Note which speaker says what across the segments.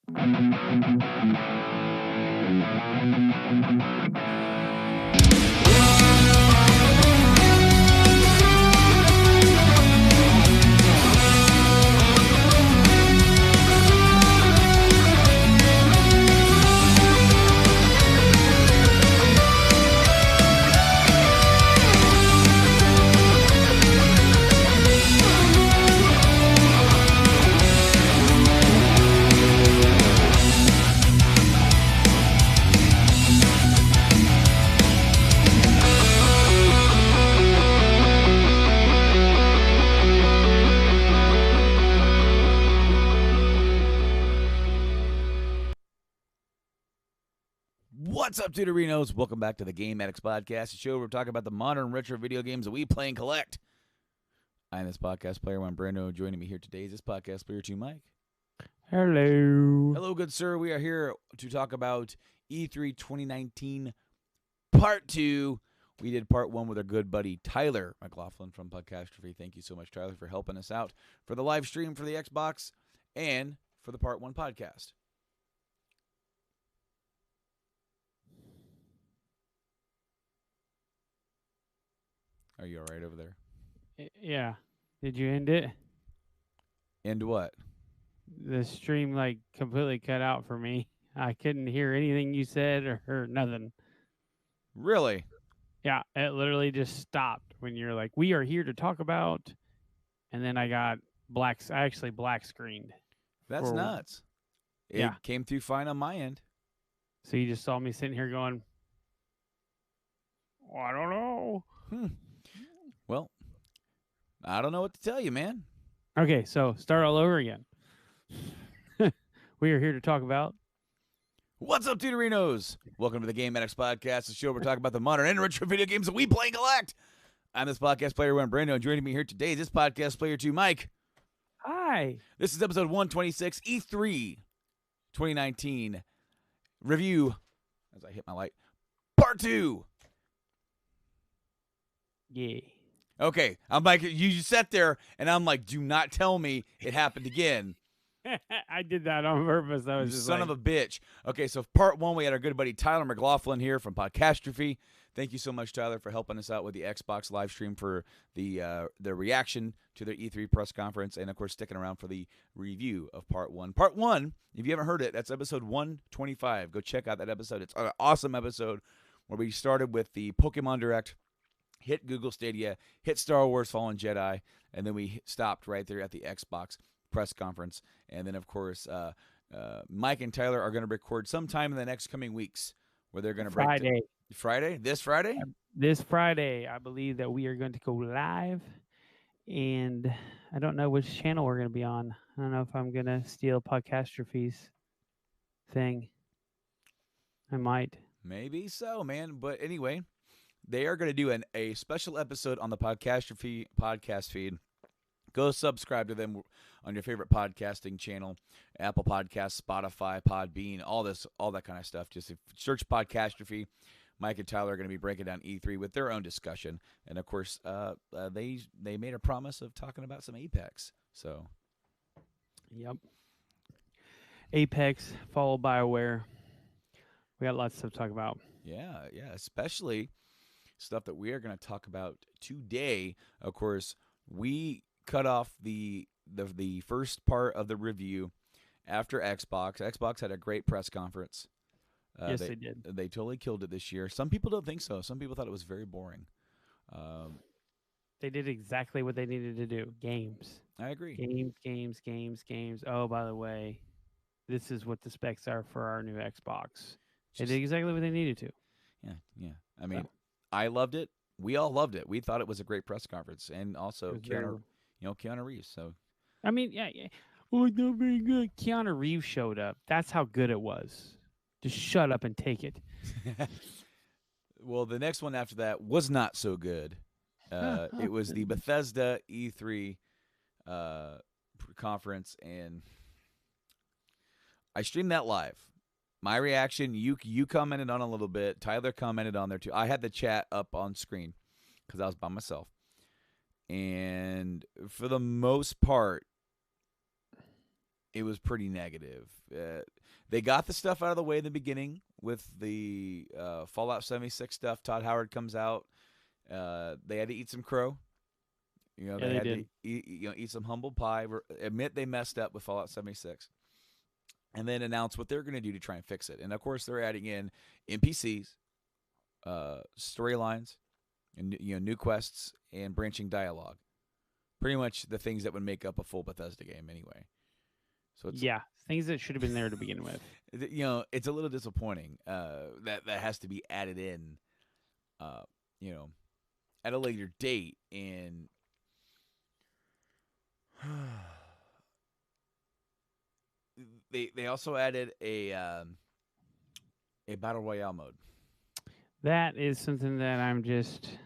Speaker 1: What's up, Tudorinos? Welcome back to the Game Addicts Podcast, a show where we're talking about the modern retro video games that we play and collect. I'm this podcast player, one Brando. Joining me here today is this podcast player, two Mike.
Speaker 2: Hello.
Speaker 1: Hello, good sir. We are here to talk about E3 2019 Part 2. We did Part 1 with our good buddy Tyler McLaughlin from Podcastrophe. Thank you so much, Tyler, for helping us out for the live stream for the Xbox and for the Part 1 podcast. Are you all right over there?
Speaker 2: Yeah. Did you end it?
Speaker 1: End what?
Speaker 2: The stream completely cut out for me. I couldn't hear anything you said or heard nothing.
Speaker 1: Really?
Speaker 2: Yeah, it literally just stopped when you're like, "We are here to talk about," and then I got black. I actually black screened.
Speaker 1: That's nuts. It came through fine on my end.
Speaker 2: So you just saw me sitting here going, "Oh, I don't know."
Speaker 1: Well, I don't know what to tell you, man.
Speaker 2: Okay, so start all over again. We are here to talk about.
Speaker 1: What's up, Tudorinos? Welcome to the Game Addicts Podcast, the show where we're talking about the modern and retro video games that we play and collect. I'm this podcast player, one Brando, and joining me here today is this podcast player, two Mike.
Speaker 2: Hi.
Speaker 1: This is episode 126, E3 2019 review, as I hit my light, Part 2.
Speaker 2: Yeah.
Speaker 1: Okay, I'm like, you sat there, and I'm like, do not tell me it happened again.
Speaker 2: I did that on purpose. I was
Speaker 1: You
Speaker 2: just
Speaker 1: son of a bitch. Okay, so Part 1, we had our good buddy Tyler McLaughlin here from Podcastrophe. Thank you so much, Tyler, for helping us out with the Xbox live stream for the reaction to their E3 press conference, and, of course, sticking around for the review of Part 1. Part 1, if you haven't heard it, that's episode 125. Go check out that episode. It's an awesome episode where we started with the Pokemon Direct, hit Google Stadia, hit Star Wars Fallen Jedi, and then we stopped right there at the Xbox press conference. And then, of course, Mike and Tyler are going to record sometime in the next coming weeks where they're going to break
Speaker 2: Friday.
Speaker 1: Friday? This Friday?
Speaker 2: This Friday, I believe that we are going to go live, and I don't know which channel we're going to be on. I don't know if I'm going to steal Podcastrophe's thing. I might.
Speaker 1: Maybe so, man. But anyway, they are going to do a special episode on the Podcastrophe podcast feed. Go subscribe to them on your favorite podcasting channel, Apple Podcasts, Spotify, Podbean, all that kind of stuff. Just search Podcastrophe. Mike and Tyler are going to be breaking down E3 with their own discussion, and of course, they made a promise of talking about some Apex. So,
Speaker 2: Yep. Apex, followed by BioWare. We got lots of stuff to talk about.
Speaker 1: Yeah, especially stuff that we are going to talk about today. Of course, we cut off the first part of the review after Xbox. Xbox had a great press conference.
Speaker 2: Yes, they did.
Speaker 1: They totally killed it this year. Some people don't think so. Some people thought it was very boring.
Speaker 2: They did exactly what they needed to do. Games.
Speaker 1: I agree.
Speaker 2: Games. Oh, by the way, this is what the specs are for our new Xbox. They did exactly what they needed to.
Speaker 1: Yeah. I mean, I loved it. We all loved it. We thought it was a great press conference, and also Keanu Reeves. So,
Speaker 2: I mean, yeah. Oh, not very good. Keanu Reeves showed up. That's how good it was. Just shut up and take it.
Speaker 1: Well, the next one after that was not so good. It was the Bethesda E3 conference, and I streamed that live. My reaction, you commented on a little bit. Tyler commented on there too. I had the chat up on screen because I was by myself. And for the most part, it was pretty negative. They got the stuff out of the way in the beginning with the Fallout 76 stuff. Todd Howard comes out. They had to eat some crow.
Speaker 2: Yeah,
Speaker 1: They
Speaker 2: they
Speaker 1: had to
Speaker 2: did.
Speaker 1: eat some humble pie. Admit they messed up with Fallout 76, and then announce what they're going to do to try and fix it. And of course, they're adding in NPCs, storylines, and new quests and branching dialogue. Pretty much the things that would make up a full Bethesda game, anyway. So it's
Speaker 2: Yeah, things that should have been there to begin with.
Speaker 1: it's a little disappointing that has to be added in, uh, you know, at a later date. And they also added a battle royale mode.
Speaker 2: That is something that I'm just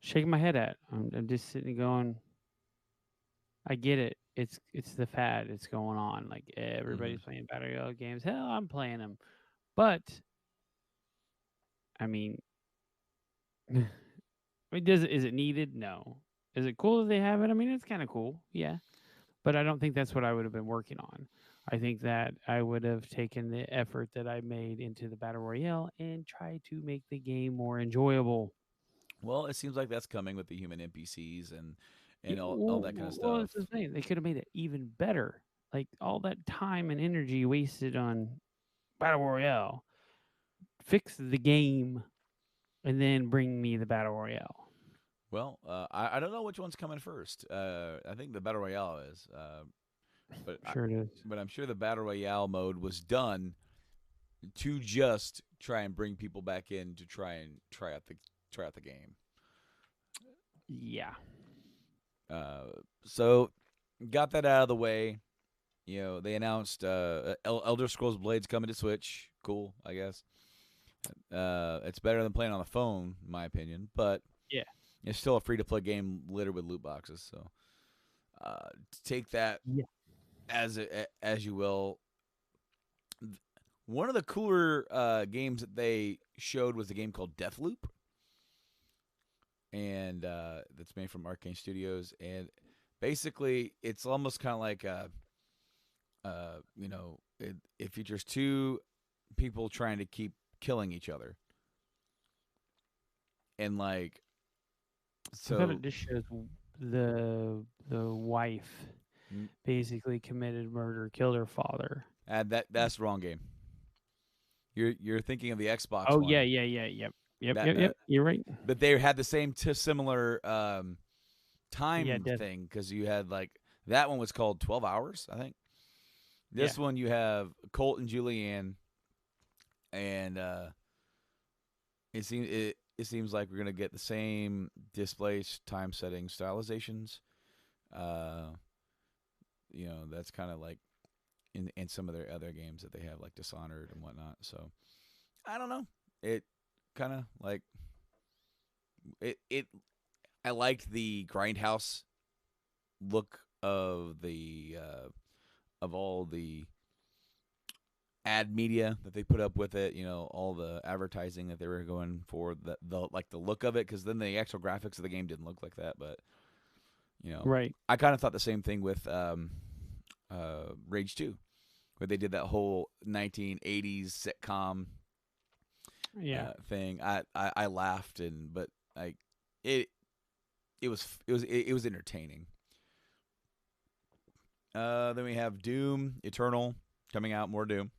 Speaker 2: shaking my head at. I'm just sitting going, I get it. It's the fad. It's going on. Like everybody's playing battle royale games. Hell, I'm playing them. But I mean, I mean, is it needed? No. Is it cool that they have it? I mean, it's kind of cool. Yeah. But I don't think that's what I would have been working on. I think that I would have taken the effort that I made into the battle royale and tried to make the game more enjoyable.
Speaker 1: Well, it seems like that's coming with the human NPCs and
Speaker 2: Yeah,
Speaker 1: all that kind of
Speaker 2: well,
Speaker 1: stuff.
Speaker 2: that's the thing. They could have made it even better. Like all that time and energy wasted on battle royale, fix the game, and then bring me the battle royale.
Speaker 1: Well, I don't know which one's coming first. I think the battle royale is, but
Speaker 2: Sure it is.
Speaker 1: but I'm sure the battle royale mode was done to just try and bring people back in to try out the game.
Speaker 2: Yeah.
Speaker 1: So got that out of the way. They announced Elder Scrolls Blades coming to Switch. Cool, I guess. It's better than playing on the phone, in my opinion, but
Speaker 2: Yeah.
Speaker 1: it's still a free-to-play game littered with loot boxes. So take that
Speaker 2: Yeah.
Speaker 1: as you will. One of the cooler games that they showed was a game called Deathloop, and that's made from Arcane Studios. And basically, it's almost kind of like it features two people trying to keep killing each other, and like
Speaker 2: I thought
Speaker 1: so.
Speaker 2: it just shows the wife
Speaker 1: Mm,
Speaker 2: basically committed murder, killed her father.
Speaker 1: that's the wrong game. You're thinking of the Xbox
Speaker 2: Oh
Speaker 1: one.
Speaker 2: yeah, yeah, yeah, yep, yep,
Speaker 1: That
Speaker 2: yep, yep. You're right.
Speaker 1: but they had the same similar
Speaker 2: Yeah,
Speaker 1: time
Speaker 2: death.
Speaker 1: thing because you had like that one was called 12 Hours, I think.
Speaker 2: Yeah,
Speaker 1: This one you have Colt and Julianne, and it seems like we're gonna get the same display time setting stylizations. Uh, that's kind of like in some of their other games that they have, like Dishonored and whatnot. So I don't know. It kind of like it. I liked the grindhouse look of the of all the ad media that they put up with it. All the advertising that they were going for, the look of it, because then the actual graphics of the game didn't look like that. But
Speaker 2: right.
Speaker 1: I kind of thought the same thing with Rage 2, where they did that whole 1980s sitcom
Speaker 2: Yeah.
Speaker 1: thing. I laughed, but I it it was entertaining. Then we have Doom Eternal coming out. More Doom.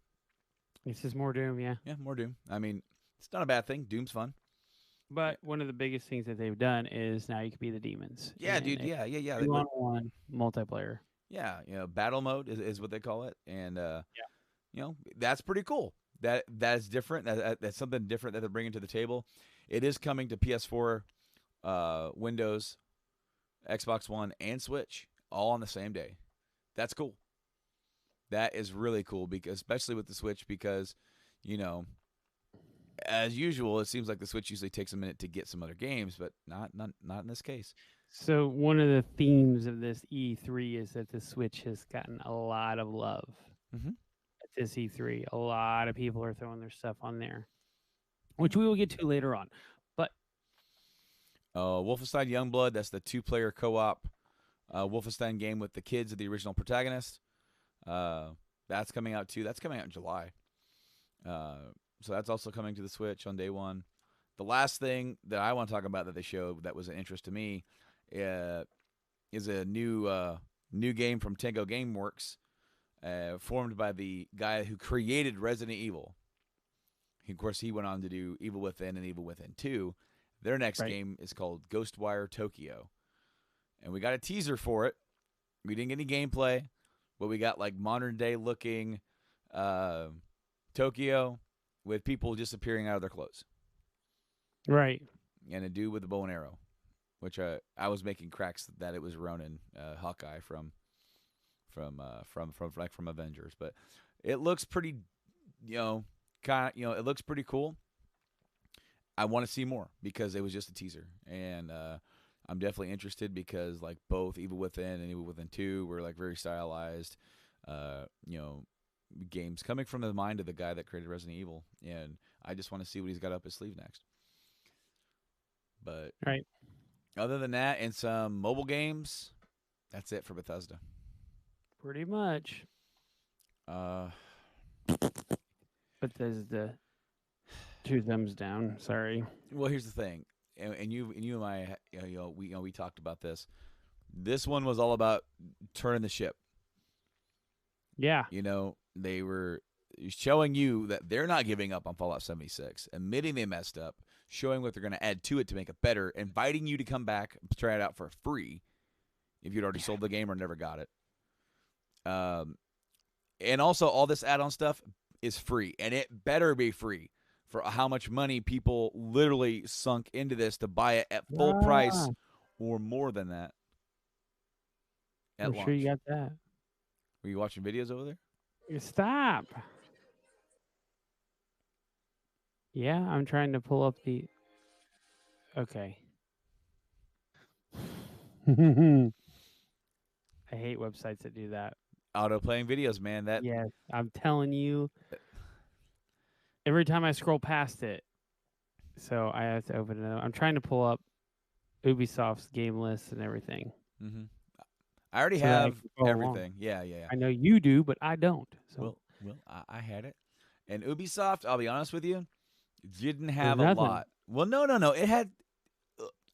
Speaker 2: This is more Doom, yeah.
Speaker 1: Yeah, more Doom. I mean, it's not a bad thing. Doom's fun.
Speaker 2: But one of the biggest things that they've done is now you can be the demons.
Speaker 1: Yeah,
Speaker 2: in
Speaker 1: dude.
Speaker 2: a
Speaker 1: Yeah.
Speaker 2: 2-on-1 multiplayer.
Speaker 1: Yeah, battle mode is what they call it, and
Speaker 2: Yeah.
Speaker 1: that's pretty cool. That's different. That's something different that they're bringing to the table. It is coming to PS4, Windows, Xbox One, and Switch all on the same day. That's cool. That is really cool, because especially with the Switch, because as usual, it seems like the Switch usually takes a minute to get some other games, but not in this case.
Speaker 2: So one of the themes of this E3 is that the Switch has gotten a lot of love.
Speaker 1: Mm-hmm.
Speaker 2: At this E3, a lot of people are throwing their stuff on there, which we will get to later on. But
Speaker 1: Wolfenstein Youngblood, that's the 2-player co-op Wolfenstein game with the kids of the original protagonist. Uh, that's coming out too. That's coming out in July. Uh, so that's also coming to the Switch on day one. The last thing that I want to talk about that they showed that was an interest to me uh, is a new game from Tango GameWorks, formed by the guy who created Resident Evil. Of course, he went on to do Evil Within and Evil Within 2. Their next
Speaker 2: Right.
Speaker 1: game is called Ghostwire Tokyo. And we got a teaser for it. We didn't get any gameplay, but we got like modern day looking uh, Tokyo with people just appearing out of their clothes
Speaker 2: Right.
Speaker 1: and a dude with a bow and arrow, which I was making cracks that it was Ronan, Hawkeye from Avengers, but it looks pretty, it looks pretty cool. I want to see more because it was just a teaser, and I'm definitely interested because like both Evil Within and Evil Within 2 were like very stylized, uh, you know, games coming from the mind of the guy that created Resident Evil, and I just want to see what he's got up his sleeve next. But
Speaker 2: Right.
Speaker 1: other than that, and some mobile games, that's it for Bethesda.
Speaker 2: Pretty much.
Speaker 1: Uh,
Speaker 2: But there's the two thumbs down. Sorry.
Speaker 1: well, here's the thing, and you and I, we talked about this. This one was all about turning the ship.
Speaker 2: Yeah.
Speaker 1: They were showing you that they're not giving up on Fallout 76, admitting they messed up, showing what they're going to add to it to make it better, inviting you to come back and try it out for free if you'd already sold the game or never got it. And also, all this add on stuff is free, and it better be free for how much money people literally sunk into this to buy it at full price
Speaker 2: Ah,
Speaker 1: or more than that at
Speaker 2: I'm sure you
Speaker 1: launch.
Speaker 2: got that.
Speaker 1: Were you watching videos over there?
Speaker 2: Stop. Yeah, I'm trying to pull up the. Okay. I hate websites that do that.
Speaker 1: Auto playing videos, man. That
Speaker 2: Yes, I'm telling you. Every time I scroll past it, so I have to open it up. I'm trying to pull up Ubisoft's game list and everything
Speaker 1: hmm I already
Speaker 2: so that I
Speaker 1: have
Speaker 2: can follow along.
Speaker 1: everything. Yeah.
Speaker 2: I know you do, but I don't. So
Speaker 1: Well, I had it. And Ubisoft, I'll be honest with you, didn't
Speaker 2: there's
Speaker 1: have a
Speaker 2: nothing.
Speaker 1: lot. Well, no. It had.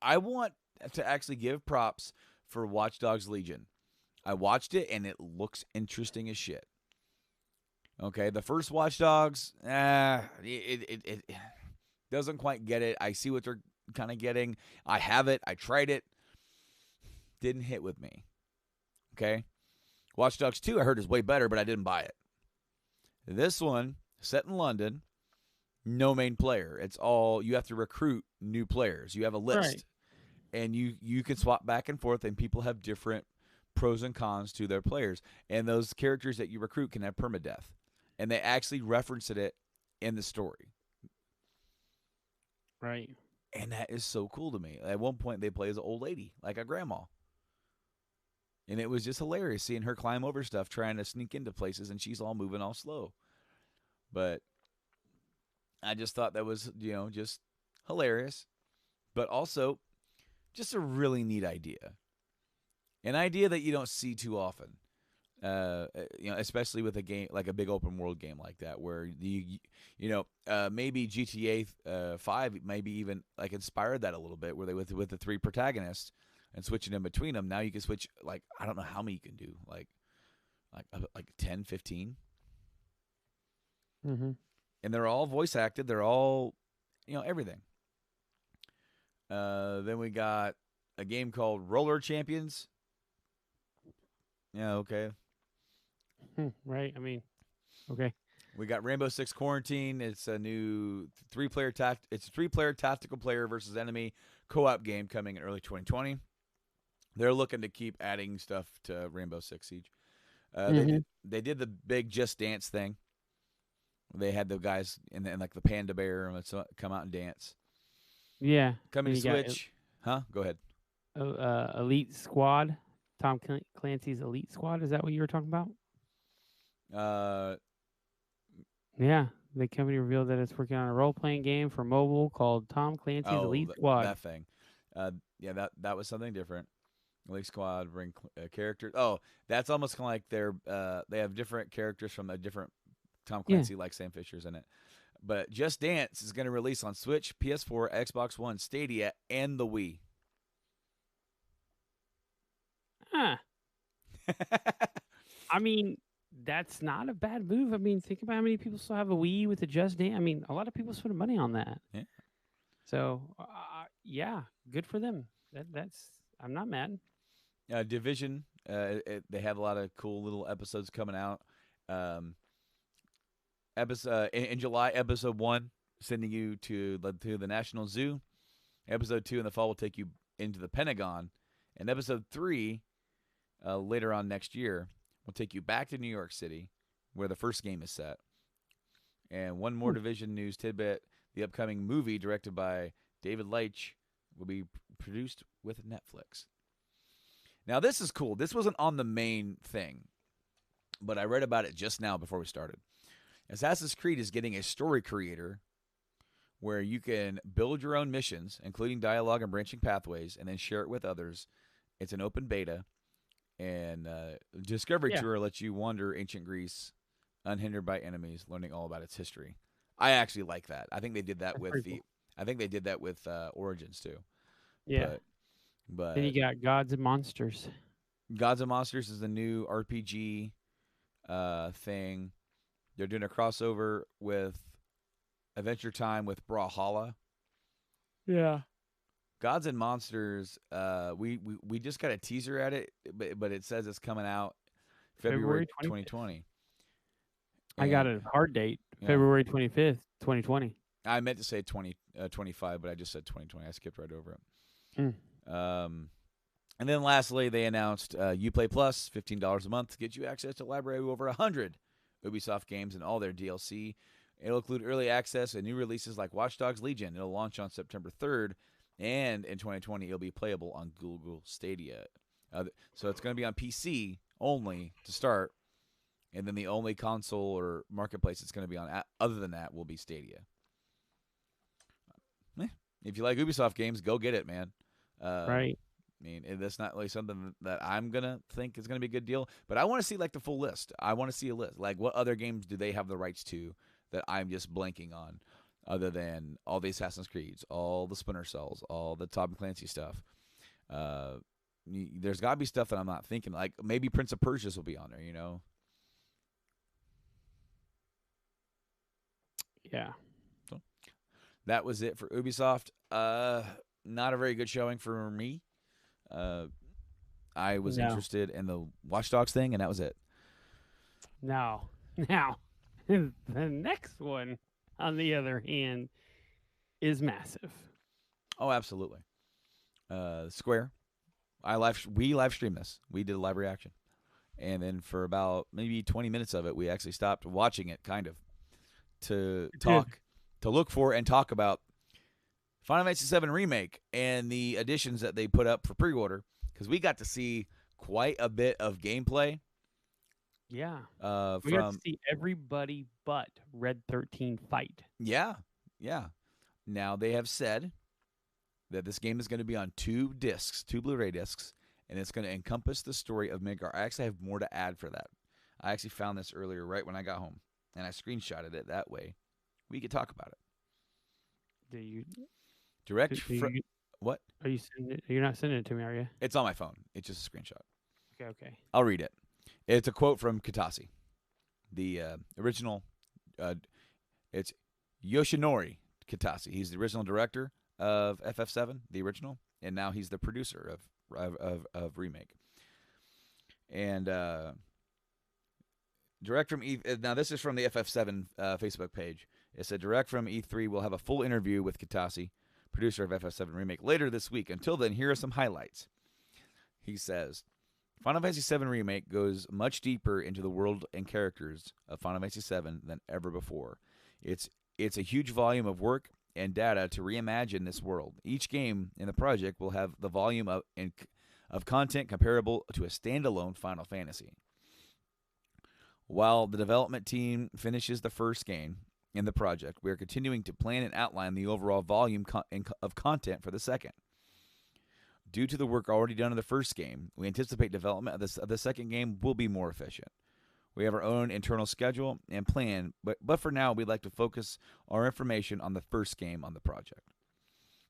Speaker 1: I want to actually give props for Watch Dogs Legion. I watched it and it looks interesting as shit. Okay, the first Watch Dogs, it doesn't quite get it. I see what they're kind of getting. I have it. I tried it. Didn't hit with me. Okay, Watch Dogs 2 I heard is way better, but I didn't buy it. This one, set in London, no main player. It's all you have to recruit new players. You have a list,
Speaker 2: Right.
Speaker 1: and you can swap back and forth, and people have different pros and cons to their players. And those characters that you recruit can have permadeath, and they actually reference it in the story,
Speaker 2: Right.
Speaker 1: and that is so cool to me. At one point, they play as an old lady, like a grandma. And it was just hilarious seeing her climb over stuff, trying to sneak into places, and she's all moving all slow. But I just thought that was, just hilarious, but also just a really neat idea. An idea that you don't see too often. Especially with a game like a big open world game like that, where maybe GTA 5 maybe even like inspired that a little bit, where they with the three protagonists and switching in between them. Now you can switch like I don't know how many you can do, like 10, 15,
Speaker 2: Mm-hmm.
Speaker 1: and they're all voice acted. They're all everything. Then we got a game called Roller Champions. Yeah, okay.
Speaker 2: Right. I mean, okay.
Speaker 1: We got Rainbow Six Quarantine. It's a new It's a 3-player tactical player versus enemy co-op game coming in early 2020. They're looking to keep adding stuff to Rainbow Six Siege.
Speaker 2: Mm-hmm.
Speaker 1: They did the big Just Dance thing. They had the guys and like the panda bear and let's come out and dance.
Speaker 2: Yeah.
Speaker 1: Coming
Speaker 2: And
Speaker 1: to
Speaker 2: you got
Speaker 1: Switch, huh? Go ahead.
Speaker 2: Elite Squad. Tom Clancy's Elite Squad. Is that what you were talking about?
Speaker 1: Uh,
Speaker 2: Yeah. The company revealed that it's working on a role-playing game for mobile called Tom Clancy's
Speaker 1: oh,
Speaker 2: Elite Squad.
Speaker 1: that thing. Yeah, that was something different. Elite Squad bring characters. Oh, that's almost kind of like they have different characters from a different Tom
Speaker 2: Yeah.
Speaker 1: Clancy like Sam Fisher's in it. But Just Dance is going to release on Switch, PS4, Xbox One, Stadia, and the Wii.
Speaker 2: Huh. I mean, that's not a bad move. I mean, think about how many people still have a Wii with the Just Dance. I mean, a lot of people spend money on that.
Speaker 1: Yeah.
Speaker 2: So, yeah, good for them. That's I'm not mad.
Speaker 1: Division, they have a lot of cool little episodes coming out. In July, episode 1 sending you to the National Zoo. Episode 2 in the fall will take you into the Pentagon, and episode 3 later on next year will take you back to New York City, where the first game is set. And one more Division news tidbit: the upcoming movie directed by David Leitch will be produced with Netflix. Now, this is cool. This wasn't on the main thing, but I read about it just now before we started. Assassin's Creed is getting a story creator where you can build your own missions, including dialogue and branching pathways, and then share it with others. It's an open beta, and Discovery
Speaker 2: Yeah.
Speaker 1: Tour lets you wander ancient Greece unhindered by enemies, learning all about its history. I actually like that. I think they did that
Speaker 2: That's
Speaker 1: with
Speaker 2: pretty cool.
Speaker 1: I think they did that with Origins too.
Speaker 2: Yeah.
Speaker 1: But
Speaker 2: Then you got Gods and Monsters.
Speaker 1: Gods and Monsters is the new RPG thing. They're doing a crossover with Adventure Time with Brawlhalla.
Speaker 2: Yeah.
Speaker 1: Gods and Monsters. We just got a teaser at it, but it says it's coming out February 2020.
Speaker 2: I got a hard date,
Speaker 1: Yeah.
Speaker 2: February 25th, 2020.
Speaker 1: I meant to say 2025, but I just said 2020. I skipped right over it. And then lastly, they announced Uplay Plus, $15 a month to get you access to a library of over 100 Ubisoft games and all their DLC. It'll include early access and new releases like Watch Dogs Legion. It'll launch on September 3rd, and in 2020, it'll be playable on Google Stadia. So it's going to be on PC only to start, and then the only console or marketplace it's going to be on other than that will be Stadia. If you like Ubisoft games, go get it, man.
Speaker 2: Right.
Speaker 1: I mean, that's not really something that I'm going to think is going to be a good deal. But I want to see, like, the full list. I want to see a list. Like, what other games do they have the rights to that I'm just blanking on other than all the Assassin's Creeds, all the Splinter Cells, all the Tom Clancy stuff? There's got to be stuff that I'm not thinking. Like, maybe Prince of Persia's will be on there, you know?
Speaker 2: Yeah.
Speaker 1: So that was it for Ubisoft. Not a very good showing for me. I was interested in the Watch Dogs thing, and that was it.
Speaker 2: Now, the next one, on the other hand, is massive.
Speaker 1: Oh, absolutely. Square. We live streamed this. We did a live reaction, and then for about maybe 20 minutes of it, we actually stopped watching it, kind of, to look for and talk about Final Fantasy VII Remake and the additions that they put up for pre-order, because we got to see quite a bit of gameplay.
Speaker 2: Yeah. We got to see everybody but Red 13 fight.
Speaker 1: Yeah. Now, they have said that this game is going to be on 2 discs, 2 Blu-ray discs, and it's going to encompass the story of Midgar. I actually have more to add for that. I actually found this earlier right when I got home, and I screenshotted it that way. We could talk about it.
Speaker 2: Do you...
Speaker 1: What?
Speaker 2: Are you sending it? You're not sending it to me, are you?
Speaker 1: It's on my phone. It's just a screenshot.
Speaker 2: Okay.
Speaker 1: I'll read it. It's a quote from Kitase, the original. It's Yoshinori Kitase. He's the original director of FF7, the original, and now he's the producer of Remake. And direct from now this is from the FF7 Facebook page. It said direct from E3 will have a full interview with Kitase, producer of FF7 Remake, later this week. Until then, here are some highlights. He says, Final Fantasy VII Remake goes much deeper into the world and characters of Final Fantasy VII than ever before. It's a huge volume of work and data to reimagine this world. Each game in the project will have the volume of content comparable to a standalone Final Fantasy. While the development team finishes the first game in the project, we are continuing to plan and outline the overall volume of content for the second. Due to the work already done in the first game, we anticipate development of the second game will be more efficient. We have our own internal schedule and plan, but for now, we'd like to focus our information on the first game on the project.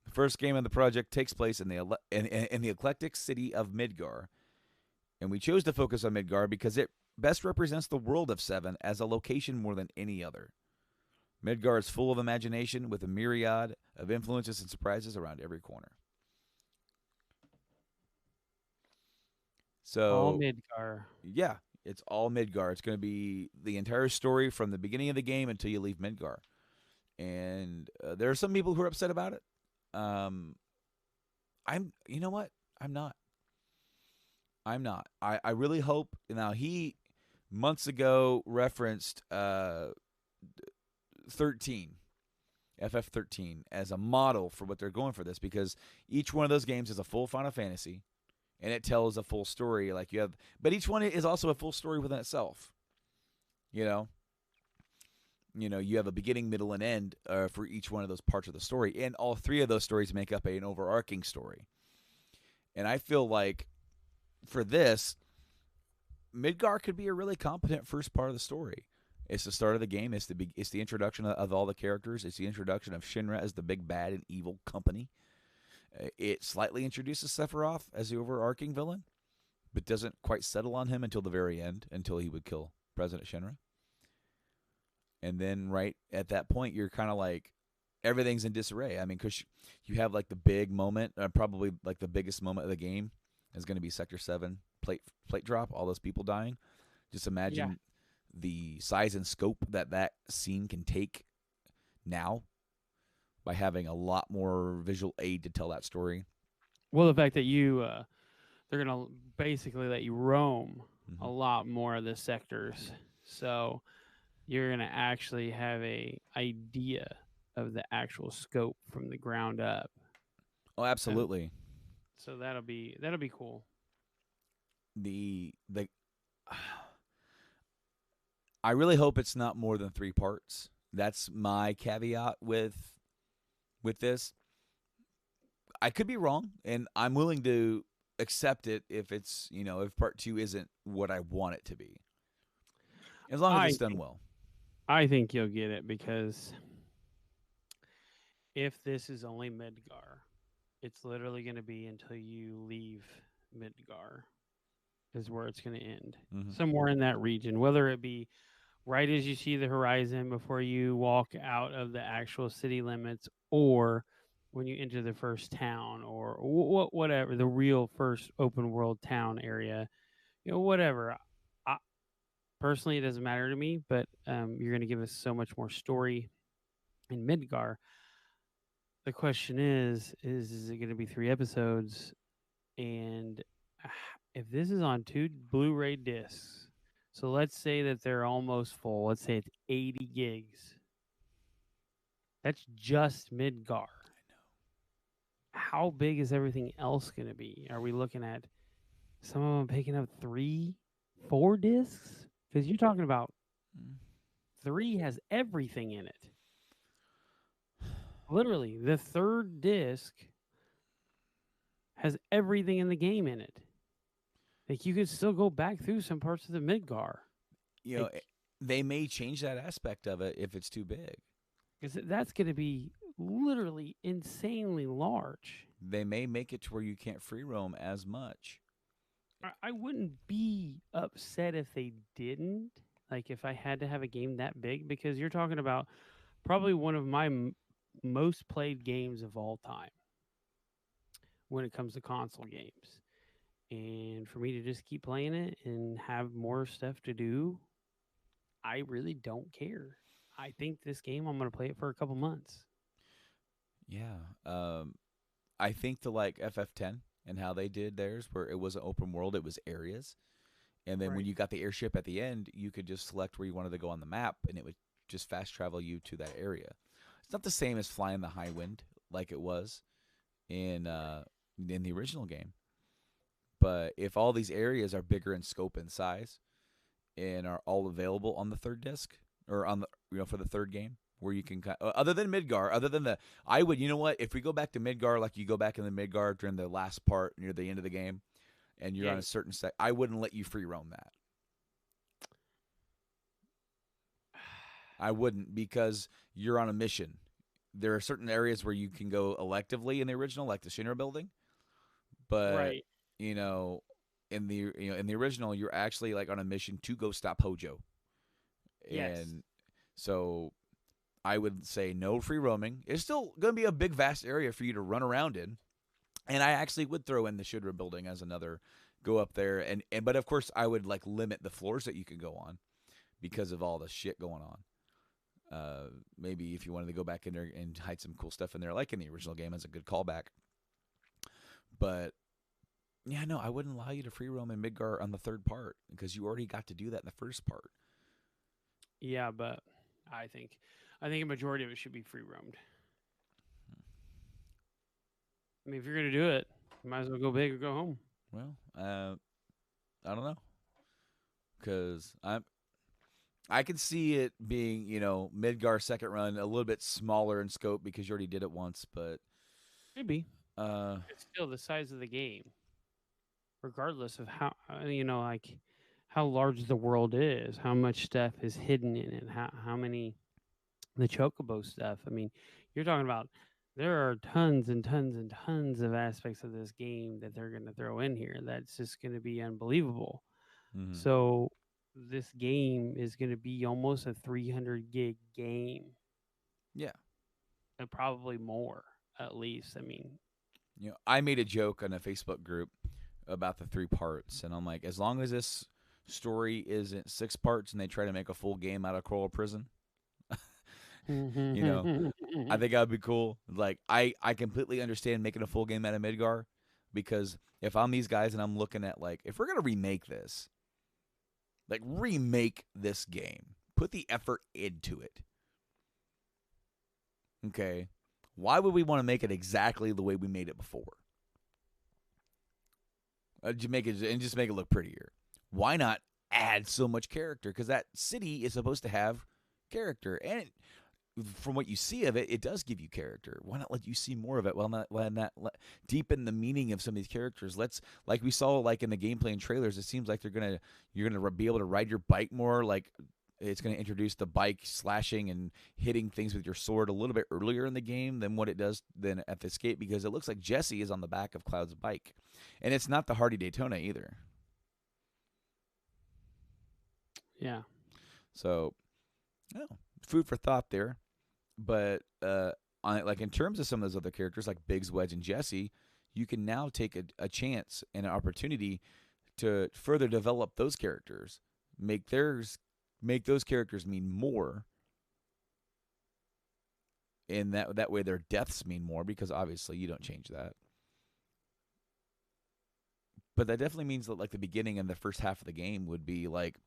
Speaker 1: The first game of the project takes place in the eclectic city of Midgar, and we chose to focus on Midgar because it best represents the world of Seven as a location more than any other. Midgar is full of imagination with a myriad of influences and surprises around every corner.
Speaker 2: All
Speaker 1: So,
Speaker 2: Midgar.
Speaker 1: yeah, it's all Midgar. It's going to be the entire story from the beginning of the game until you leave Midgar. And there are some people who are upset about it. You know what? I'm not. I'm not. I really hope. Now, he months ago referenced 13, FF13, as a model for what they're going for this because each one of those games is a full Final Fantasy and it tells a full story. Like you have, but each one is also a full story within itself. You know, you have a beginning, middle, and end for each one of those parts of the story, and all three of those stories make up an overarching story. And I feel like for this, Midgar could be a really competent first part of the story. It's the start of the game. It's the introduction of all the characters. It's the introduction of Shinra as the big bad and evil company. It slightly introduces Sephiroth as the overarching villain, but doesn't quite settle on him until the very end, until he would kill President Shinra. And then right at that point, you're kind of like, everything's in disarray. I mean, because you have like the big moment, probably like the biggest moment of the game is going to be Sector 7 plate drop, all those people dying. Just imagine the size and scope that scene can take now by having a lot more visual aid to tell that story.
Speaker 2: Well, the fact that they're gonna basically let you roam a
Speaker 1: Mm-hmm.
Speaker 2: lot more of the sectors, so you're gonna actually have a idea of the actual scope from the ground up.
Speaker 1: Oh,
Speaker 2: And
Speaker 1: absolutely.
Speaker 2: so that'll be cool.
Speaker 1: The I really hope it's not more than 3 parts. That's my caveat with this. I could be wrong, and I'm willing to accept it if it's if part 2 isn't what I want it to be, as long as
Speaker 2: I
Speaker 1: it's done
Speaker 2: think
Speaker 1: well.
Speaker 2: I think you'll get it because if this is only Midgar, it's literally going to be until you leave Midgar is where it's going to end.
Speaker 1: Mm-hmm.
Speaker 2: Somewhere in that region, whether it be right as you see the horizon before you walk out of the actual city limits, or when you enter the first town, or whatever the real first open world town area, whatever. I, personally, it doesn't matter to me, but you're going to give us so much more story in Midgar. The question is it going to be 3 episodes? And if this is on 2 Blu-ray discs, so let's say that they're almost full. Let's say it's 80 gigs. That's just Midgar. How big is everything else going to be? Are we looking at some of them picking up 3, 4 discs? Because you're talking about 3 has everything in it. Literally, the third disc has everything in the game in it. Like you could still go back through some parts of the Midgar.
Speaker 1: They may change that aspect of it if it's too big.
Speaker 2: Because that's going to be literally insanely large.
Speaker 1: They may make it to where you can't free roam as much.
Speaker 2: I wouldn't be upset if they didn't. Like if I had to have a game that big, because you're talking about probably one of my most played games of all time when it comes to console games. And for me to just keep playing it and have more stuff to do, I really don't care. I think this game, I'm going to play it for a couple months.
Speaker 1: Yeah. I think the like FF10 and how they did theirs, where it wasn't open world, it was areas. And then when
Speaker 2: Right.
Speaker 1: you got the airship at the end, you could just select where you wanted to go on the map, and it would just fast travel you to that area. It's not the same as flying the high wind like it was in the original game. But if all these areas are bigger in scope and size and are all available on the third disc or on the for the third game, where you can other than Midgar, other than I would, you know what, if we go back to Midgar, like you go back in the Midgar during the last part near the end of the game, and you're
Speaker 2: Yeah.
Speaker 1: on a certain set, I wouldn't let you free roam that. I wouldn't, because you're on a mission. There are certain areas where you can go electively in the original, like the Shinra building, but
Speaker 2: Right.
Speaker 1: you know, in the original, you're actually like on a mission to go stop Hojo,
Speaker 2: Yes.
Speaker 1: and so I would say no free roaming. It's still going to be a big, vast area for you to run around in, and I actually would throw in the Shinra building as another go up there, and but of course I would like limit the floors that you could go on because of all the shit going on. Maybe if you wanted to go back in there and hide some cool stuff in there, like in the original game, as a good callback. But yeah, no, I wouldn't allow you to free roam in Midgar on the third part because you already got to do that in the first part.
Speaker 2: Yeah, but I think a majority of it should be free roamed. I mean, if you're gonna do it, you might as well go big or go home.
Speaker 1: Well, I don't know, because I can see it being, Midgar second run a little bit smaller in scope because you already did it once, but
Speaker 2: Maybe
Speaker 1: uh,
Speaker 2: it's still the size of the game, regardless of how like how large the world is, how much stuff is hidden in it, how many the chocobo stuff. I mean, you're talking about there are tons and tons and tons of aspects of this game that they're going to throw in here. That's just going to be unbelievable.
Speaker 1: mhm.
Speaker 2: So this game is going to be almost a 300 gig game,
Speaker 1: Yeah,
Speaker 2: and probably more at least. I mean,
Speaker 1: I made a joke on a Facebook group about the 3 parts, and I'm like, as long as this story isn't 6 parts and they try to make a full game out of Coral Prison, you know, I think that'd be cool. Like, I completely understand making a full game out of Midgar, because if I'm these guys and I'm looking at, like, if we're gonna remake this, like, remake this game, put the effort into it. Okay, why would we want to make it exactly the way we made it before? Just make it look prettier. Why not add so much character? Because that city is supposed to have character, and from what you see of it, it does give you character. Why not let you see more of it? Why not deepen the meaning of some of these characters? Let's, like we saw, like in the gameplay and trailers, it seems like you're gonna be able to ride your bike more. Like, it's going to introduce the bike slashing and hitting things with your sword a little bit earlier in the game than what it does then at the escape, because it looks like Jesse is on the back of Cloud's bike, and it's not the Hardy Daytona either.
Speaker 2: yeah.
Speaker 1: So, food for thought there. But like in terms of some of those other characters, like Biggs, Wedge, and Jesse, you can now take a chance and an opportunity to further develop those characters, make those characters mean more, and that way their deaths mean more, because obviously you don't change that. But that definitely means that, like, the beginning and the first half of the game would be like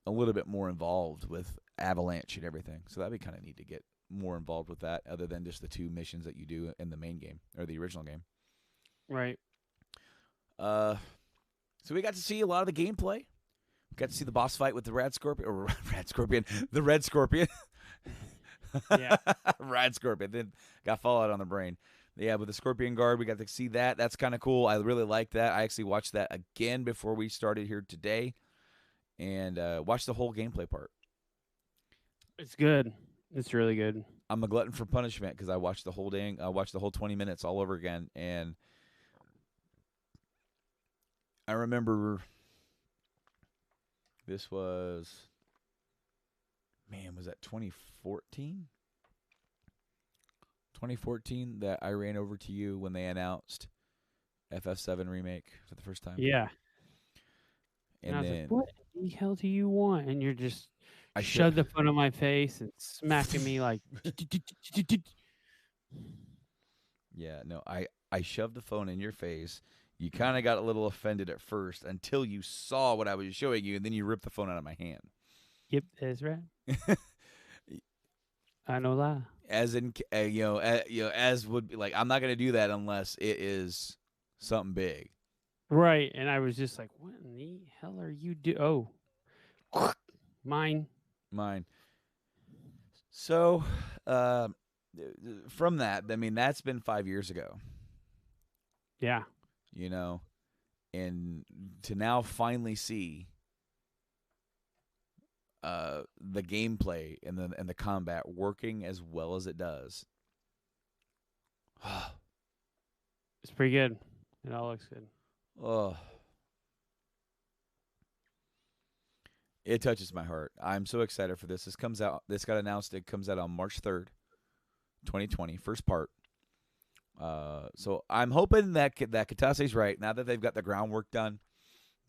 Speaker 1: a little bit more involved with Avalanche and everything. So that'd be kind of neat to get more involved with that, other than just the 2 missions that you do in the main game or the original game.
Speaker 2: Right.
Speaker 1: So we got to see a lot of the gameplay. We got to see the boss fight with the Rad Scorpion, or Rad Scorpion, the Red Scorpion.
Speaker 2: Yeah.
Speaker 1: Rad Scorpion. Then got Fallout on the brain. Yeah, with the Scorpion Guard, we got to see that. That's kind of cool. I really like that. I actually watched that again before we started here today, and watched the whole gameplay part.
Speaker 2: It's good. It's really good.
Speaker 1: I'm a glutton for punishment because I watched the whole 20 minutes all over again, and I remember this was, was that 2014? 2014 that I ran over to you when they announced FF7 Remake for the first time.
Speaker 2: Yeah.
Speaker 1: And
Speaker 2: I was
Speaker 1: then
Speaker 2: like, "What the hell do you want?" And you're just
Speaker 1: I
Speaker 2: shoved the phone on my face and smacking me like.
Speaker 1: Yeah, no, I shoved the phone in your face. You kind of got a little offended at first until you saw what I was showing you, and then you ripped the phone out of my hand.
Speaker 2: Yep, that's right. I know lie.
Speaker 1: As in, as would be like, I'm not gonna do that unless it is something big.
Speaker 2: Right, and I was just like, "What in the hell are you do?" Oh, mine.
Speaker 1: So, uh, from that, I mean, that's been 5 years ago,
Speaker 2: Yeah.
Speaker 1: you know, and to now finally see the gameplay and the combat working as well as it does.
Speaker 2: It's pretty good. It all looks good.
Speaker 1: Oh, it touches my heart. I'm so excited for this. This comes out. This got announced. It comes out on March 3rd, 2020. First part. So I'm hoping that Katase's right. Now that they've got the groundwork done,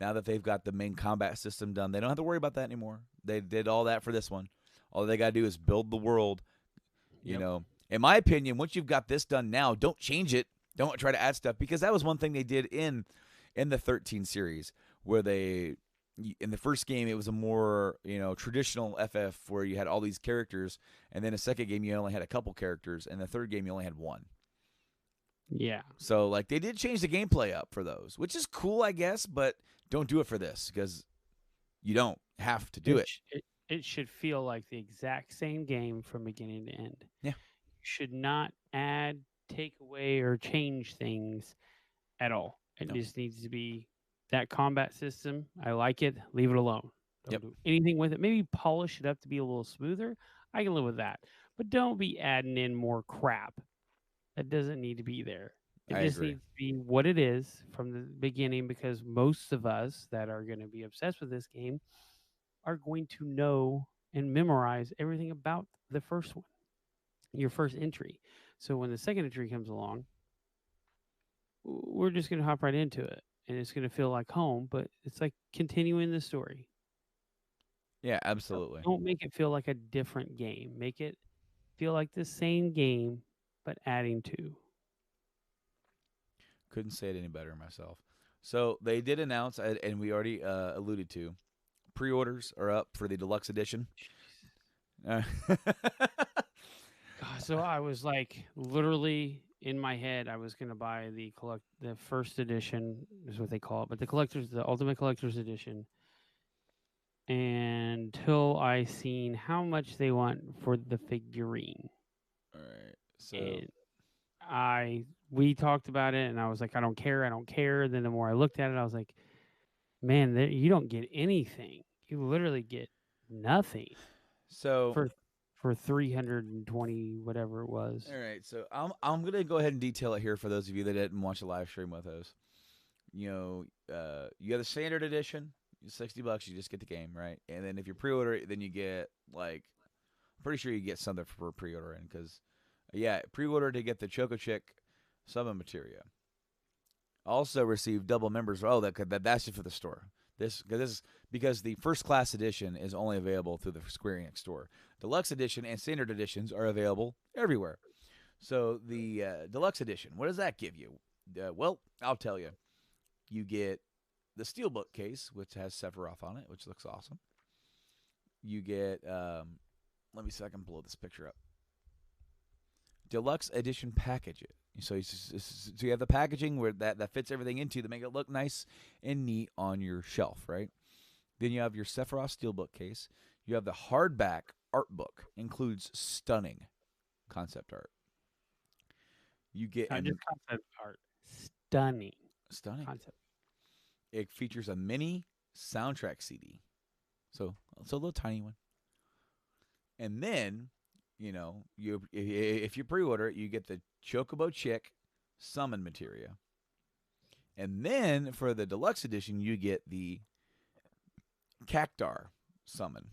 Speaker 1: now that they've got the main combat system done, they don't have to worry about that anymore. They did all that for this one. All they got to do is build the world. You
Speaker 2: Yep.
Speaker 1: know, in my opinion, once you've got this done now, don't change it. Don't try to add stuff because that was one thing they did in the 13 series where they in the first game it was a more traditional FF where you had all these characters, and then the second game you only had a couple characters, and the third game you only had one.
Speaker 2: Yeah.
Speaker 1: So like they did change the gameplay up for those, which is cool, I guess, but don't do it for this because you don't have to do it.
Speaker 2: It should feel like the exact same game from beginning to end.
Speaker 1: Yeah.
Speaker 2: You should not add, take away, or change things at all. It
Speaker 1: No.
Speaker 2: just needs to be that combat system. I like it. Leave it alone. Don't
Speaker 1: Yep.
Speaker 2: do anything with it. Maybe polish it up to be a little smoother. I can live with that. But don't be adding in more crap that doesn't need to be there. It
Speaker 1: I
Speaker 2: just
Speaker 1: agree.
Speaker 2: needs to be what it is from the beginning, because most of us that are going to be obsessed with this game are going to know and memorize everything about the first one, your first entry. So when the second entry comes along, we're just going to hop right into it, and it's going to feel like home, but it's like continuing the story.
Speaker 1: Yeah, absolutely.
Speaker 2: Don't make it feel like a different game. Make it feel like the same game, but adding to.
Speaker 1: Couldn't say it any better myself. So they did announce, and we already alluded to, pre-orders are up for the deluxe edition. Uh,
Speaker 2: So I was like, literally in my head, I was gonna buy the first edition is what they call it, but the ultimate collector's edition. Until I seen how much they want for the figurine,
Speaker 1: all right. So
Speaker 2: and we talked about it, and I was like, I don't care, I don't care. Then the more I looked at it, I was like, man, you don't get anything. You literally get nothing
Speaker 1: so
Speaker 2: for 320 whatever it was.
Speaker 1: all right. So I'm gonna go ahead and detail it here for those of you that didn't watch the live stream with us. You have the standard edition, $60. You just get the game, right? And then if you pre-order it, then you get like, I'm pretty sure you get something for pre-ordering because, yeah, pre-order to get the Choco Chick summon materia. Also receive double members. Oh, that's just for the store. Because the first class edition is only available through the Square Enix store. Deluxe edition and standard editions are available everywhere. So the deluxe edition, what does that give you? Well, I'll tell you. You get the steelbook case, which has Sephiroth on it, which looks awesome. You get, let me see if I can blow this picture up. Deluxe edition package it. So you have the packaging where that fits everything into to make it look nice and neat on your shelf, right? Then you have your Sephiroth steelbook case. You have the hardback art book, includes stunning concept art. You get
Speaker 2: Not just concept art, stunning
Speaker 1: stunning.
Speaker 2: concept.
Speaker 1: It features a mini soundtrack CD, so it's a little tiny one. And then, if you pre-order it, you get the Chocobo Chick summon materia. And then for the deluxe edition, you get the Cactar summon.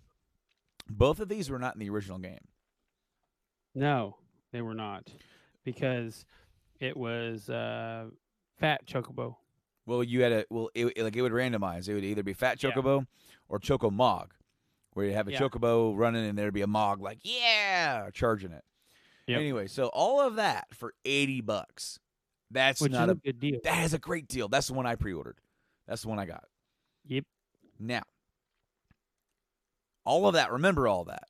Speaker 1: Both of these were not in the original game.
Speaker 2: No, they were not, because it was fat chocobo.
Speaker 1: Well, you had it would randomize. It would either be Fat Chocobo or Choco Mog, where you have a Chocobo running and there'd be a Mog like, yeah, charging it.
Speaker 2: Yep.
Speaker 1: Anyway, so all of that for $80. Which
Speaker 2: is a good deal.
Speaker 1: That is a great deal. That's the one I pre-ordered. That's the one I got.
Speaker 2: Yep.
Speaker 1: Now, all of that, remember all that,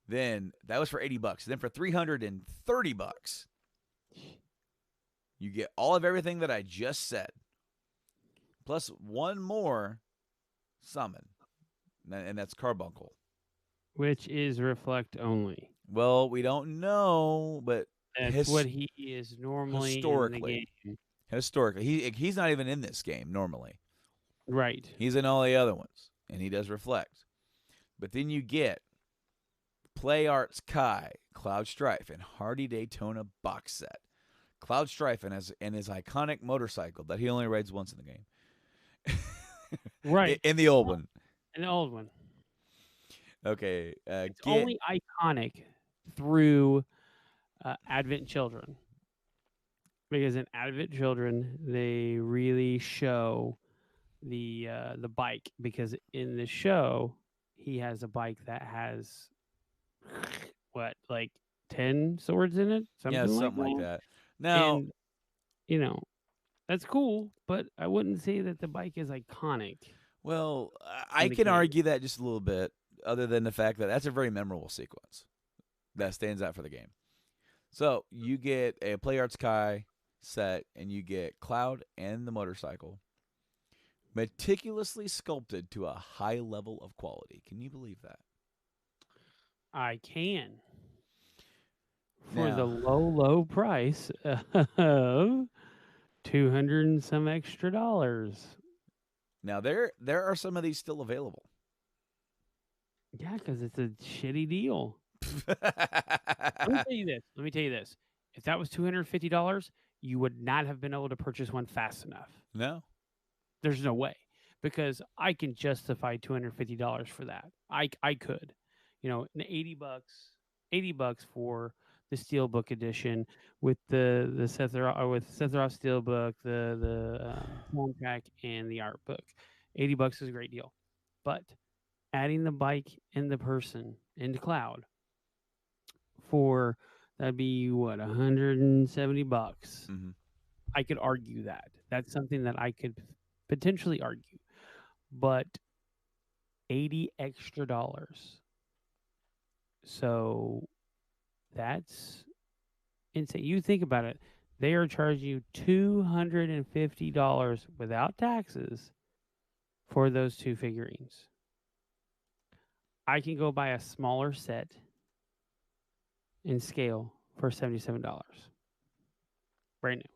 Speaker 1: Then that was for $80. Then for $330, you get all of everything that I just said, plus one more summon, and that's Carbuncle.
Speaker 2: which is reflect only.
Speaker 1: Well, we don't know, but
Speaker 2: That's what he is normally in the
Speaker 1: historically,
Speaker 2: game.
Speaker 1: he's not even in this game normally.
Speaker 2: Right.
Speaker 1: He's in all the other ones, and he does reflect. But then you get Play Arts Kai, Cloud Strife, and Hardy Daytona box set. Cloud Strife and his iconic motorcycle that he only rides once in the game.
Speaker 2: Right.
Speaker 1: In the old one.
Speaker 2: An old one.
Speaker 1: Okay.
Speaker 2: It's only iconic through Advent Children. Because in Advent Children, they really show the bike. Because in the show, he has a bike that has what, like 10 swords in it,
Speaker 1: Yeah,
Speaker 2: something like
Speaker 1: something like
Speaker 2: that.
Speaker 1: that. Now,
Speaker 2: And you know, that's cool, but I wouldn't say that the bike is iconic
Speaker 1: well, I
Speaker 2: in the
Speaker 1: can
Speaker 2: game.
Speaker 1: argue that just a little bit, other than the fact that that's a very memorable sequence that stands out for the game. So you get a Play Arts Kai set, and you get Cloud and the motorcycle, meticulously sculpted to a high level of quality. Can you believe that?
Speaker 2: I can for the
Speaker 1: Now,
Speaker 2: low price of 200 and some extra dollars.
Speaker 1: there are some of these still available.
Speaker 2: Yeah, because it's a shitty deal. Let me tell you this. Let me tell you this. If that was $250, you would not have been able to purchase one fast enough.
Speaker 1: No.
Speaker 2: There's no way, because I can justify $250 for that. I could, an $80 for the Steelbook edition with the Sephiroth Steelbook, the soundtrack, and the art book. $80 is a great deal, but adding the bike and the person into Cloud for that'd be what, $170.
Speaker 1: Mm-hmm.
Speaker 2: I could argue that. That's something that I could potentially argue. But 80 extra dollars. So that's insane. You think about it. They are charging you $250 without taxes for those two figurines. I can go buy a smaller set in scale for $77. Brand new.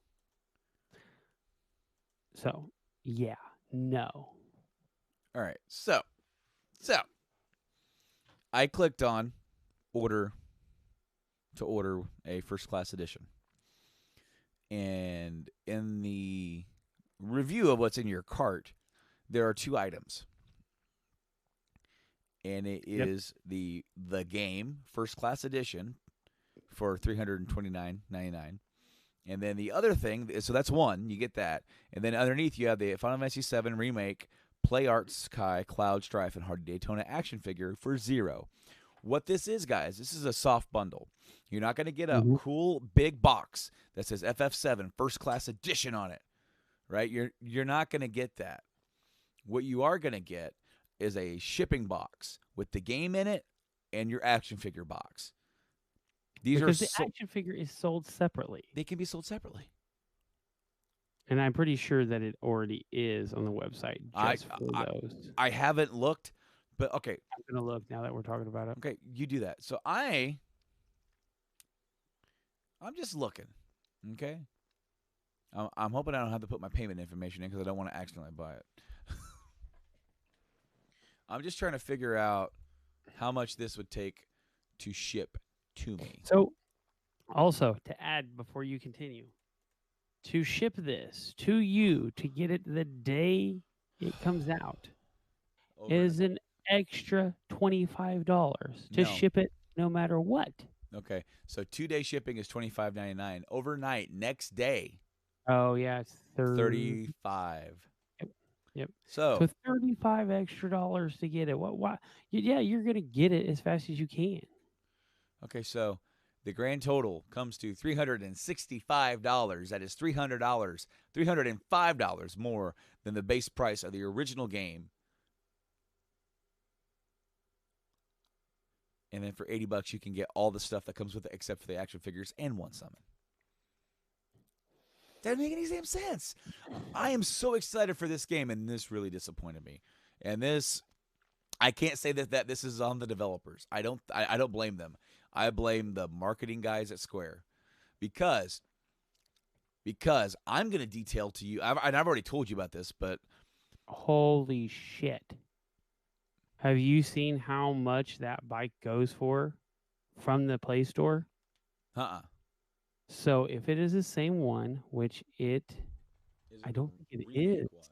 Speaker 2: So, yeah, no.
Speaker 1: All right. So I clicked on order a first class edition. And in the review of what's in your cart, there are two items. And it is the game first class edition for $329.99. And then the other thing, so that's one, you get that. And then underneath you have the Final Fantasy VII Remake, Play Arts Kai, Cloud Strife, and Hardy Daytona action figure for $0. What this is, guys, this is a soft bundle. You're not going to get a cool big box that says FF7 First Class Edition on it, right? You're not going to get that. What you are going to get is a shipping box with the game in it and your action figure box.
Speaker 2: Because the action figure is sold separately.
Speaker 1: They can be sold separately.
Speaker 2: And I'm pretty sure that it already is on the website just for those.
Speaker 1: I haven't looked, but okay.
Speaker 2: I'm going to look now that we're talking about it.
Speaker 1: Okay, you do that. So I'm just looking, okay? I'm hoping I don't have to put my payment information in because I don't want to accidentally buy it. I'm just trying to figure out how much this would take to ship to me.
Speaker 2: So, also, to add before you continue, to ship this to you, to get it the day it comes out, is an extra $25 to ship it no matter what.
Speaker 1: Okay, so 2-day shipping is $25.99. Overnight, next day.
Speaker 2: Oh yeah, it's
Speaker 1: $35.
Speaker 2: Yep.
Speaker 1: So
Speaker 2: $35 extra to get it. What? Why? Yeah, you're gonna get it as fast as you can.
Speaker 1: Okay, so the grand total comes to $365. That is $300, $305 more than the base price of the original game. And then for $80, you can get all the stuff that comes with it except for the action figures and one summon. Doesn't make any damn sense. I am so excited for this game, and this really disappointed me. And this I can't say that this is on the developers. I don't blame them. I blame the marketing guys at Square because I'm going to detail to you. And I've already told you about this, but
Speaker 2: Holy shit. Have you seen how much that bike goes for from the Play Store? So if it is the same one, which
Speaker 1: Is
Speaker 2: I
Speaker 1: it the
Speaker 2: don't think it
Speaker 1: remake
Speaker 2: is.
Speaker 1: one?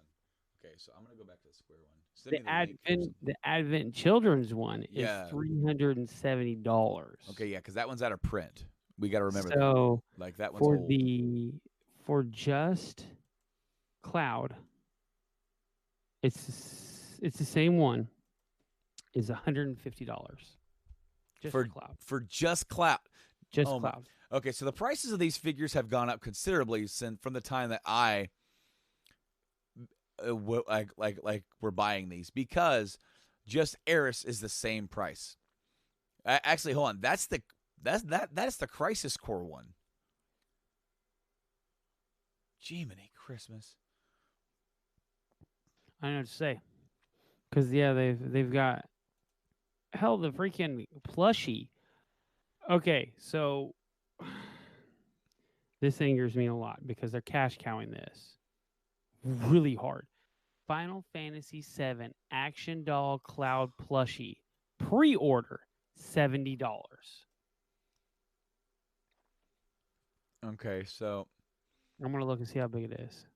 Speaker 1: Okay, so I'm gonna go back to the Square one. Send me the link first.
Speaker 2: The Advent Children's one is
Speaker 1: Yeah.
Speaker 2: $370.
Speaker 1: Okay, yeah, because that one's out of print. We got to remember that.
Speaker 2: So
Speaker 1: Like that one's
Speaker 2: for
Speaker 1: old.
Speaker 2: for just Cloud, it's the same one. Is $150 just for Cloud.
Speaker 1: For just Cloud.
Speaker 2: Just
Speaker 1: Oh my-
Speaker 2: Cloud.
Speaker 1: Okay, so the prices of these figures have gone up considerably since from the time that I we're buying these because just Eris is the same price. Actually, hold on. That's the Crisis Core one. Jiminy Christmas.
Speaker 2: I don't know what to say. Because yeah, they've got hell the freaking plushie. Okay, so this angers me a lot because they're cash cowing this really hard. Final Fantasy VII Action Doll Cloud plushie pre-order $70.
Speaker 1: Okay, so
Speaker 2: I'm gonna look and see how big it is.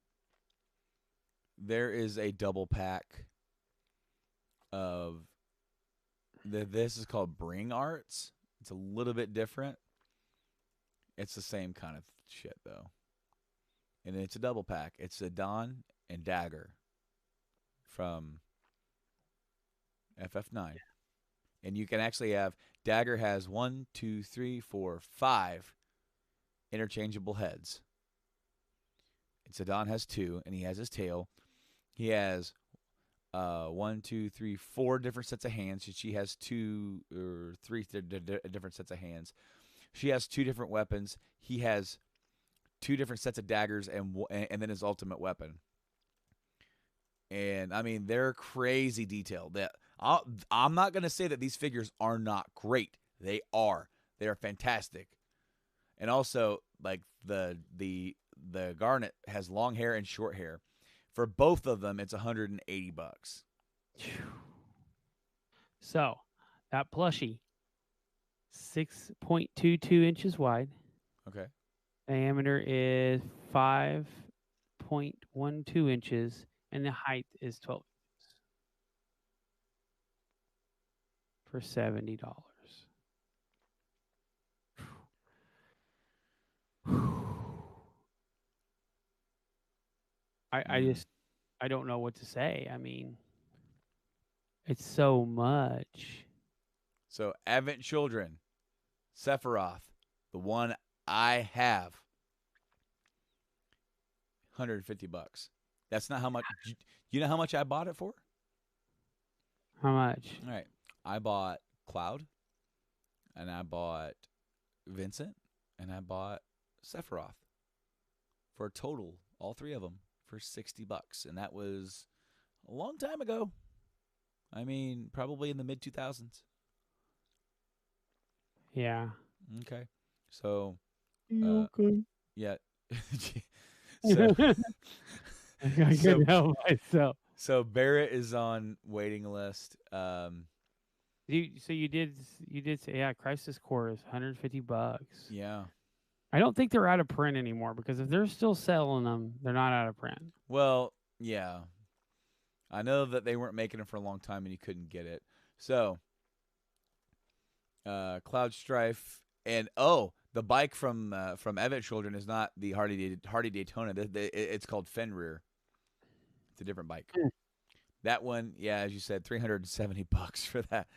Speaker 1: there is a double pack of this is called Bring Arts. It's a little bit different. It's the same kind of shit though. And it's a double pack. It's a Dawn and Dagger from FF9. And you can actually have Dagger has 1, 2, 3, 4, 5 interchangeable heads. And Zidane has 2, and he has his tail. He has 1, 2, 3, 4 different sets of hands. She has 2 or 3 different sets of hands. She has 2 different weapons. He has 2 different sets of daggers and then his ultimate weapon. And I mean, they're crazy detailed. That I'm not going to say that these figures are not great. They are. They are fantastic. And also, like the Garnet has long hair and short hair. For both of them, it's $180.
Speaker 2: So that plushie, 6.22 inches wide.
Speaker 1: Okay.
Speaker 2: Diameter is 5.12 inches, and the height is 12 inches for $70. I just I don't know what to say. I mean, it's so much.
Speaker 1: So Advent Children, Sephiroth, the one I have, $150. That's not how much. You know how much I bought it for?
Speaker 2: How much?
Speaker 1: All right. I bought Cloud, and I bought Vincent, and I bought Sephiroth for a total, all 3 of them, for $60. And that was a long time ago. I mean, probably in the mid 2000s.
Speaker 2: Yeah.
Speaker 1: Okay. So,
Speaker 2: Okay.
Speaker 1: yeah.
Speaker 2: So,
Speaker 1: so,
Speaker 2: I couldn't help myself.
Speaker 1: So Barrett is on waiting list.
Speaker 2: So you did say, yeah, Crisis Core is $150.
Speaker 1: Yeah.
Speaker 2: I don't think they're out of print anymore because if they're still selling them, they're not out of print.
Speaker 1: Well, yeah. I know that they weren't making it for a long time and you couldn't get it. So, Cloud Strife and the bike from Advent Children is not the Hardy Daytona. It's called Fenrir. It's a different bike. That one, yeah, as you said, $370 for that.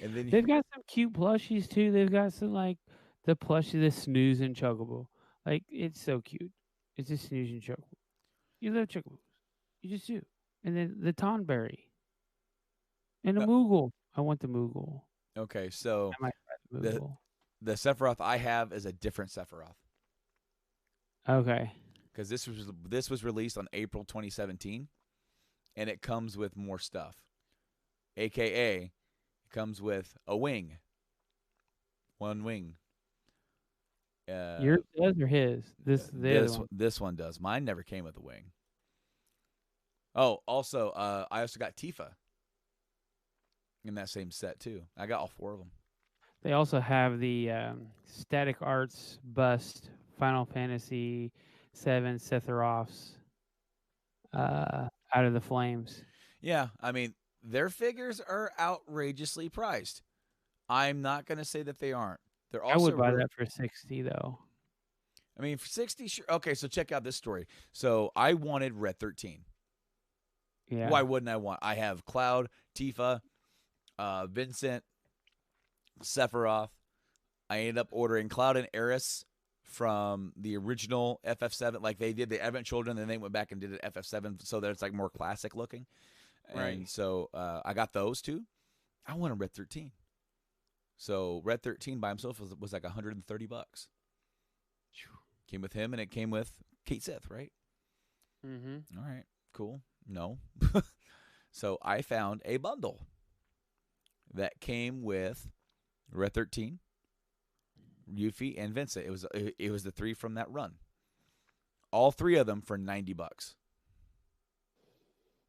Speaker 1: And then
Speaker 2: they've got some cute plushies too. They've got some like the plushie, the Snooze and Chocobo. Like it's so cute. It's a Snooze and Chocobo. You love Chocobos. You just do. And then the Tonberry. And the Moogle. I want the Moogle.
Speaker 1: Okay, so
Speaker 2: I might try the Moogle.
Speaker 1: The Sephiroth I have is a different Sephiroth.
Speaker 2: Okay.
Speaker 1: Because this was released on April 2017, and it comes with more stuff. AKA it comes with a wing. One wing.
Speaker 2: Yours does or his? This is the other one.
Speaker 1: This one does. Mine never came with a wing. Oh, also, I also got Tifa in that same set too. I got all 4 of them.
Speaker 2: They also have the Static Arts bust Final Fantasy VII Sephiroth's Out of the Flames.
Speaker 1: Yeah, I mean, their figures are outrageously priced. I'm not going to say that they aren't. They're
Speaker 2: I
Speaker 1: also
Speaker 2: would buy that for 60 though.
Speaker 1: I mean, for 60 sure. Okay, so check out this story. So, I wanted Red 13.
Speaker 2: Yeah.
Speaker 1: Why wouldn't I want? I have Cloud, Tifa, Vincent, Sephiroth. I ended up ordering Cloud and Eris from the original FF7. Like they did the Advent Children, then they went back and did it FF7 so that it's like more classic looking.
Speaker 2: Right.
Speaker 1: And so I got those two. I wanted Red 13. So Red 13 by himself was like $130. Came with him, and it came with Kate Sith, right?
Speaker 2: Mm-hmm.
Speaker 1: All right, cool. No. So I found a bundle that came with Red 13, Yuffie, and Vincent. It was the 3 from that run. All 3 of them for $90.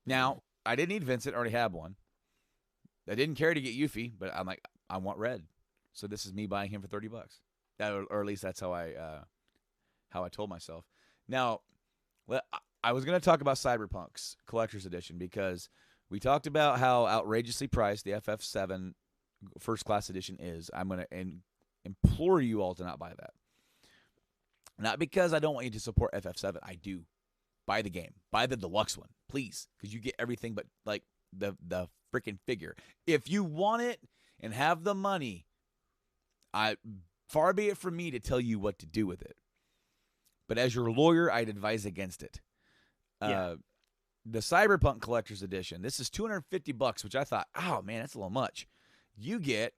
Speaker 1: Now, I didn't need Vincent, I already had one. I didn't care to get Yuffie, but I'm like, I want Red. So this is me buying him for $30. Or at least that's how I told myself. Now, I was going to talk about Cyberpunk's Collector's Edition because we talked about how outrageously priced the FF7 First Class Edition is. I'm going to implore you all to not buy that. Not because I don't want you to support FF7. I do. Buy the game. Buy the deluxe one, please, because you get everything but like the freaking figure. If you want it and have the money, far be it from me to tell you what to do with it. But as your lawyer, I'd advise against it.
Speaker 2: Yeah.
Speaker 1: The Cyberpunk Collector's Edition, this is $250, which I thought, oh man, that's a little much. You get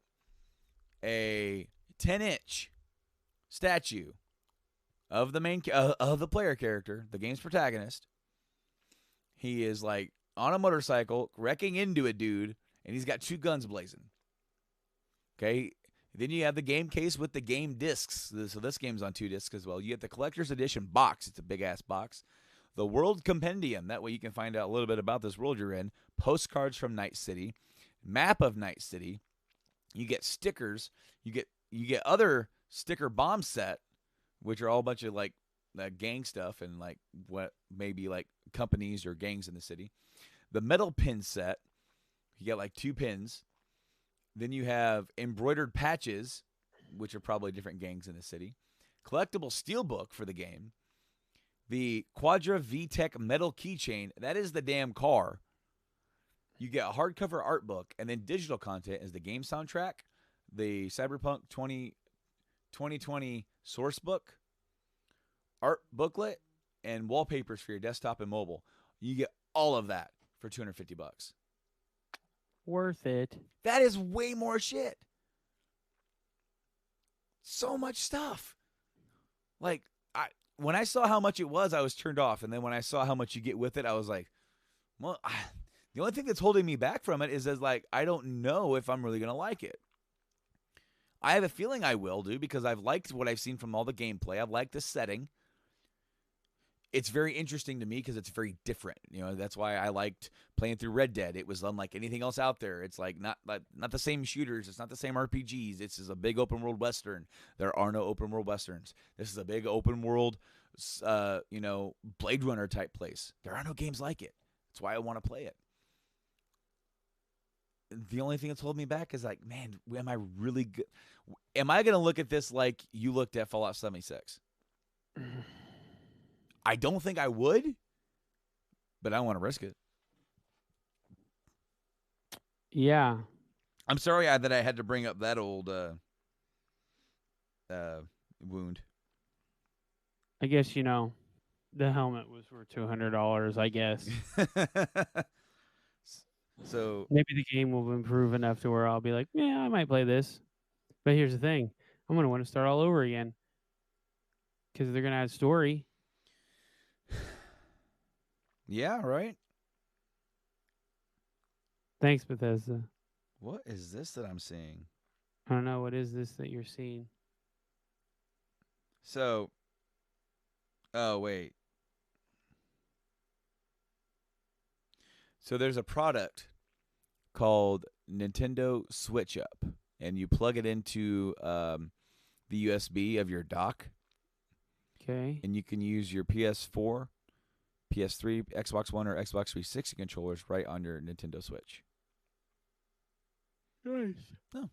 Speaker 1: a 10-inch statue of the of the player character, the game's protagonist. He is like on a motorcycle, wrecking into a dude, and he's got 2 guns blazing. Okay. Then you have the game case with the game discs. So this game's on 2 discs as well. You get the Collector's Edition box. It's a big-ass box. The World Compendium. That way you can find out a little bit about this world you're in. Postcards from Night City. Map of Night City. You get stickers. You get other sticker bomb set, which are all a bunch of like gang stuff and like what maybe like companies or gangs in the city. The metal pin set. You get like 2 pins. Then you have embroidered patches, which are probably different gangs in the city. Collectible steelbook for the game. The Quadra VTech metal keychain. That is the damn car. You get a hardcover art book, and then digital content is the game soundtrack, the Cyberpunk 2020 source book, art booklet, and wallpapers for your desktop and mobile. You get all of that for $250.
Speaker 2: Worth it.
Speaker 1: That is way more shit. So much stuff. Like, when I saw how much it was, I was turned off. And then when I saw how much you get with it, I was like, well, the only thing that's holding me back from it is like, I don't know if I'm really going to like it. I have a feeling I will, do, because I've liked what I've seen from all the gameplay. I've liked the setting. It's very interesting to me because it's very different. You know, that's why I liked playing through Red Dead. It was unlike anything else out there. It's like not the same shooters. It's not the same RPGs. This is a big open world Western. There are no open world Westerns. This is a big open world, Blade Runner type place. There are no games like it. That's why I want to play it. The only thing that's holding me back is like, man, am I really good? Am I going to look at this like you looked at Fallout 76? I don't think I would, but I want to risk it.
Speaker 2: Yeah.
Speaker 1: I'm sorry that I had to bring up that old wound.
Speaker 2: I guess, the helmet was worth $200, I guess.
Speaker 1: So
Speaker 2: maybe the game will improve enough to where I'll be like, yeah, I might play this. But here's the thing. I'm going to want to start all over again because they're going to add story.
Speaker 1: Yeah, right.
Speaker 2: Thanks, Bethesda.
Speaker 1: What is this that I'm seeing?
Speaker 2: I don't know. What is this that you're seeing?
Speaker 1: So, oh wait. So there's a product called Nintendo Switch Up, and you plug it into the USB of your dock,
Speaker 2: Okay.
Speaker 1: and you can use your PS4, PS3, Xbox One, or Xbox 360 controllers right on your Nintendo Switch.
Speaker 2: Nice.
Speaker 1: Oh,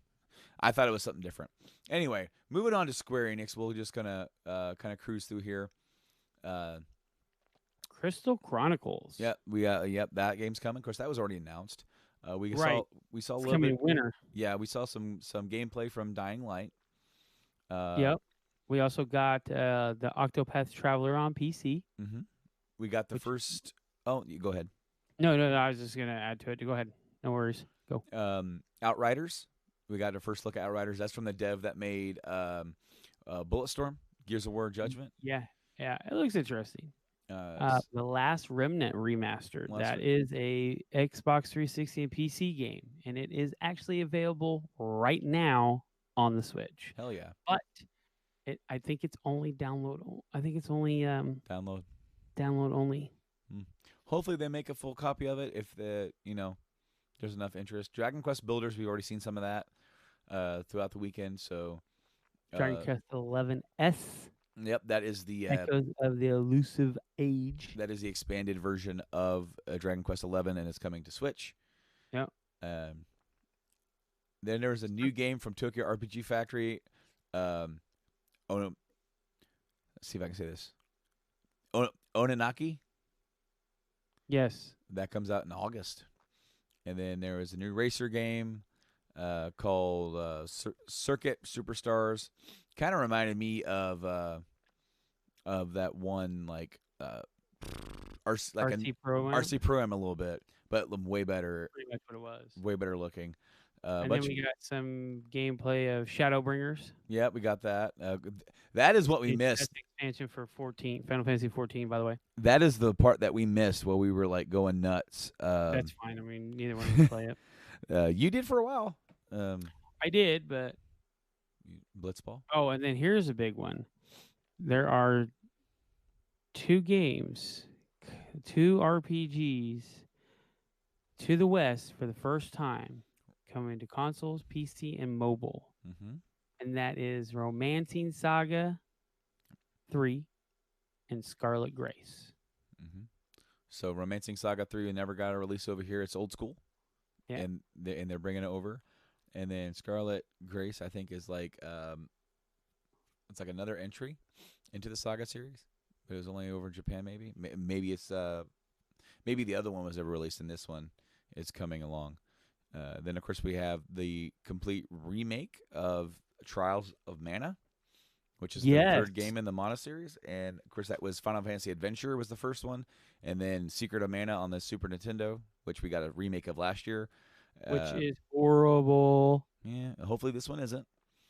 Speaker 1: I thought it was something different. Anyway, moving on to Square Enix, we're just gonna kind of cruise through here.
Speaker 2: Crystal Chronicles.
Speaker 1: Yep, that game's coming. Of course, that was already announced. We
Speaker 2: Right.
Speaker 1: saw a
Speaker 2: It's
Speaker 1: little
Speaker 2: coming
Speaker 1: bit.
Speaker 2: winter.
Speaker 1: Yeah, we saw some gameplay from Dying Light.
Speaker 2: Yep. We also got the Octopath Traveler on PC.
Speaker 1: Mm-hmm. We got the
Speaker 2: Which-
Speaker 1: first. Oh, you go ahead.
Speaker 2: No, I was just gonna add to it. Go ahead. No worries. Go.
Speaker 1: Outriders. We got a first look at Outriders. That's from the dev that made Bulletstorm, Gears of War Judgment.
Speaker 2: Yeah. It looks interesting.
Speaker 1: Uh,
Speaker 2: The Last Remnant remastered.
Speaker 1: Last
Speaker 2: That is a Xbox 360 and PC game, and it is actually available right now on the Switch.
Speaker 1: hell yeah.
Speaker 2: But I think it's only download. I think it's only
Speaker 1: Download.
Speaker 2: download only.
Speaker 1: Hopefully they make a full copy of it if there's enough interest. Dragon Quest Builders, we've already seen some of that throughout the weekend. So
Speaker 2: Dragon Quest 11S.
Speaker 1: Yep, that is the
Speaker 2: Echoes of the Elusive Age.
Speaker 1: that is the expanded version of Dragon Quest 11, and it's coming to Switch.
Speaker 2: Yep.
Speaker 1: Then there's a new game from Tokyo RPG Factory. Let's see if I can say this. Onanaki.
Speaker 2: Yes.
Speaker 1: That comes out in August. And then there is a new racer game called Circuit Superstars. Kind of reminded me of that one
Speaker 2: RC Pro-Am.
Speaker 1: RC Pro-Am a little bit, but way better.
Speaker 2: Pretty much what it was.
Speaker 1: Way better looking.
Speaker 2: And then we got some gameplay of Shadowbringers.
Speaker 1: Yeah, we got that. That is what we missed.
Speaker 2: That's the expansion for Final Fantasy 14, by the way.
Speaker 1: That is the part that we missed while we were going nuts.
Speaker 2: That's fine. I mean, neither one of us play it.
Speaker 1: You did for a while.
Speaker 2: I did, but
Speaker 1: Blitzball.
Speaker 2: Oh, and then here's a big one. There are 2 games, 2 RPGs to the West for the first time, coming to consoles, PC, and mobile.
Speaker 1: Mm-hmm.
Speaker 2: And that is Romancing Saga 3 and Scarlet Grace.
Speaker 1: Mm-hmm. So Romancing Saga 3 we never got a release over here. It's old school.
Speaker 2: Yeah.
Speaker 1: And they're bringing it over. And then Scarlet Grace, I think, is it's like another entry into the Saga series. But it was only over in Japan, maybe. Maybe it's maybe the other one was ever released, and this one is coming along. Then, of course, we have the complete remake of Trials of Mana, which is the third game in the Mana series. And, of course, that was Final Fantasy Adventure was the first one. And then Secret of Mana on the Super Nintendo, which we got a remake of last year.
Speaker 2: Which is horrible.
Speaker 1: Yeah, hopefully this one isn't.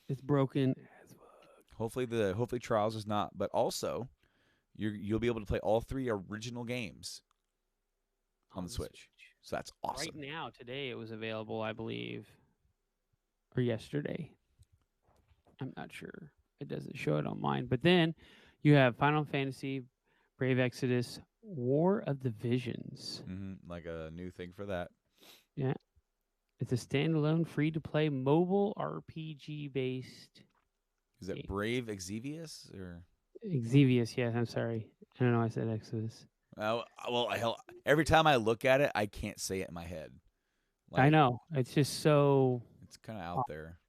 Speaker 2: It's broken as fuck.
Speaker 1: Hopefully Trials is not. But also, you'll be able to play all 3 original games on the Switch. So that's awesome.
Speaker 2: Right now, today it was available, I believe, or yesterday. I'm not sure. It doesn't show it on mine. But then you have Final Fantasy, Brave Exodus, War of the Visions.
Speaker 1: Mm-hmm. Like a new thing for that.
Speaker 2: Yeah. It's a standalone, free-to-play mobile RPG-based.
Speaker 1: Is it Brave Exvius or
Speaker 2: Exvius? Yes, I'm sorry. I don't know. I said Exodus.
Speaker 1: Well, every time I look at it, I can't say it in my head.
Speaker 2: I know. It's just so.
Speaker 1: It's kind of out there.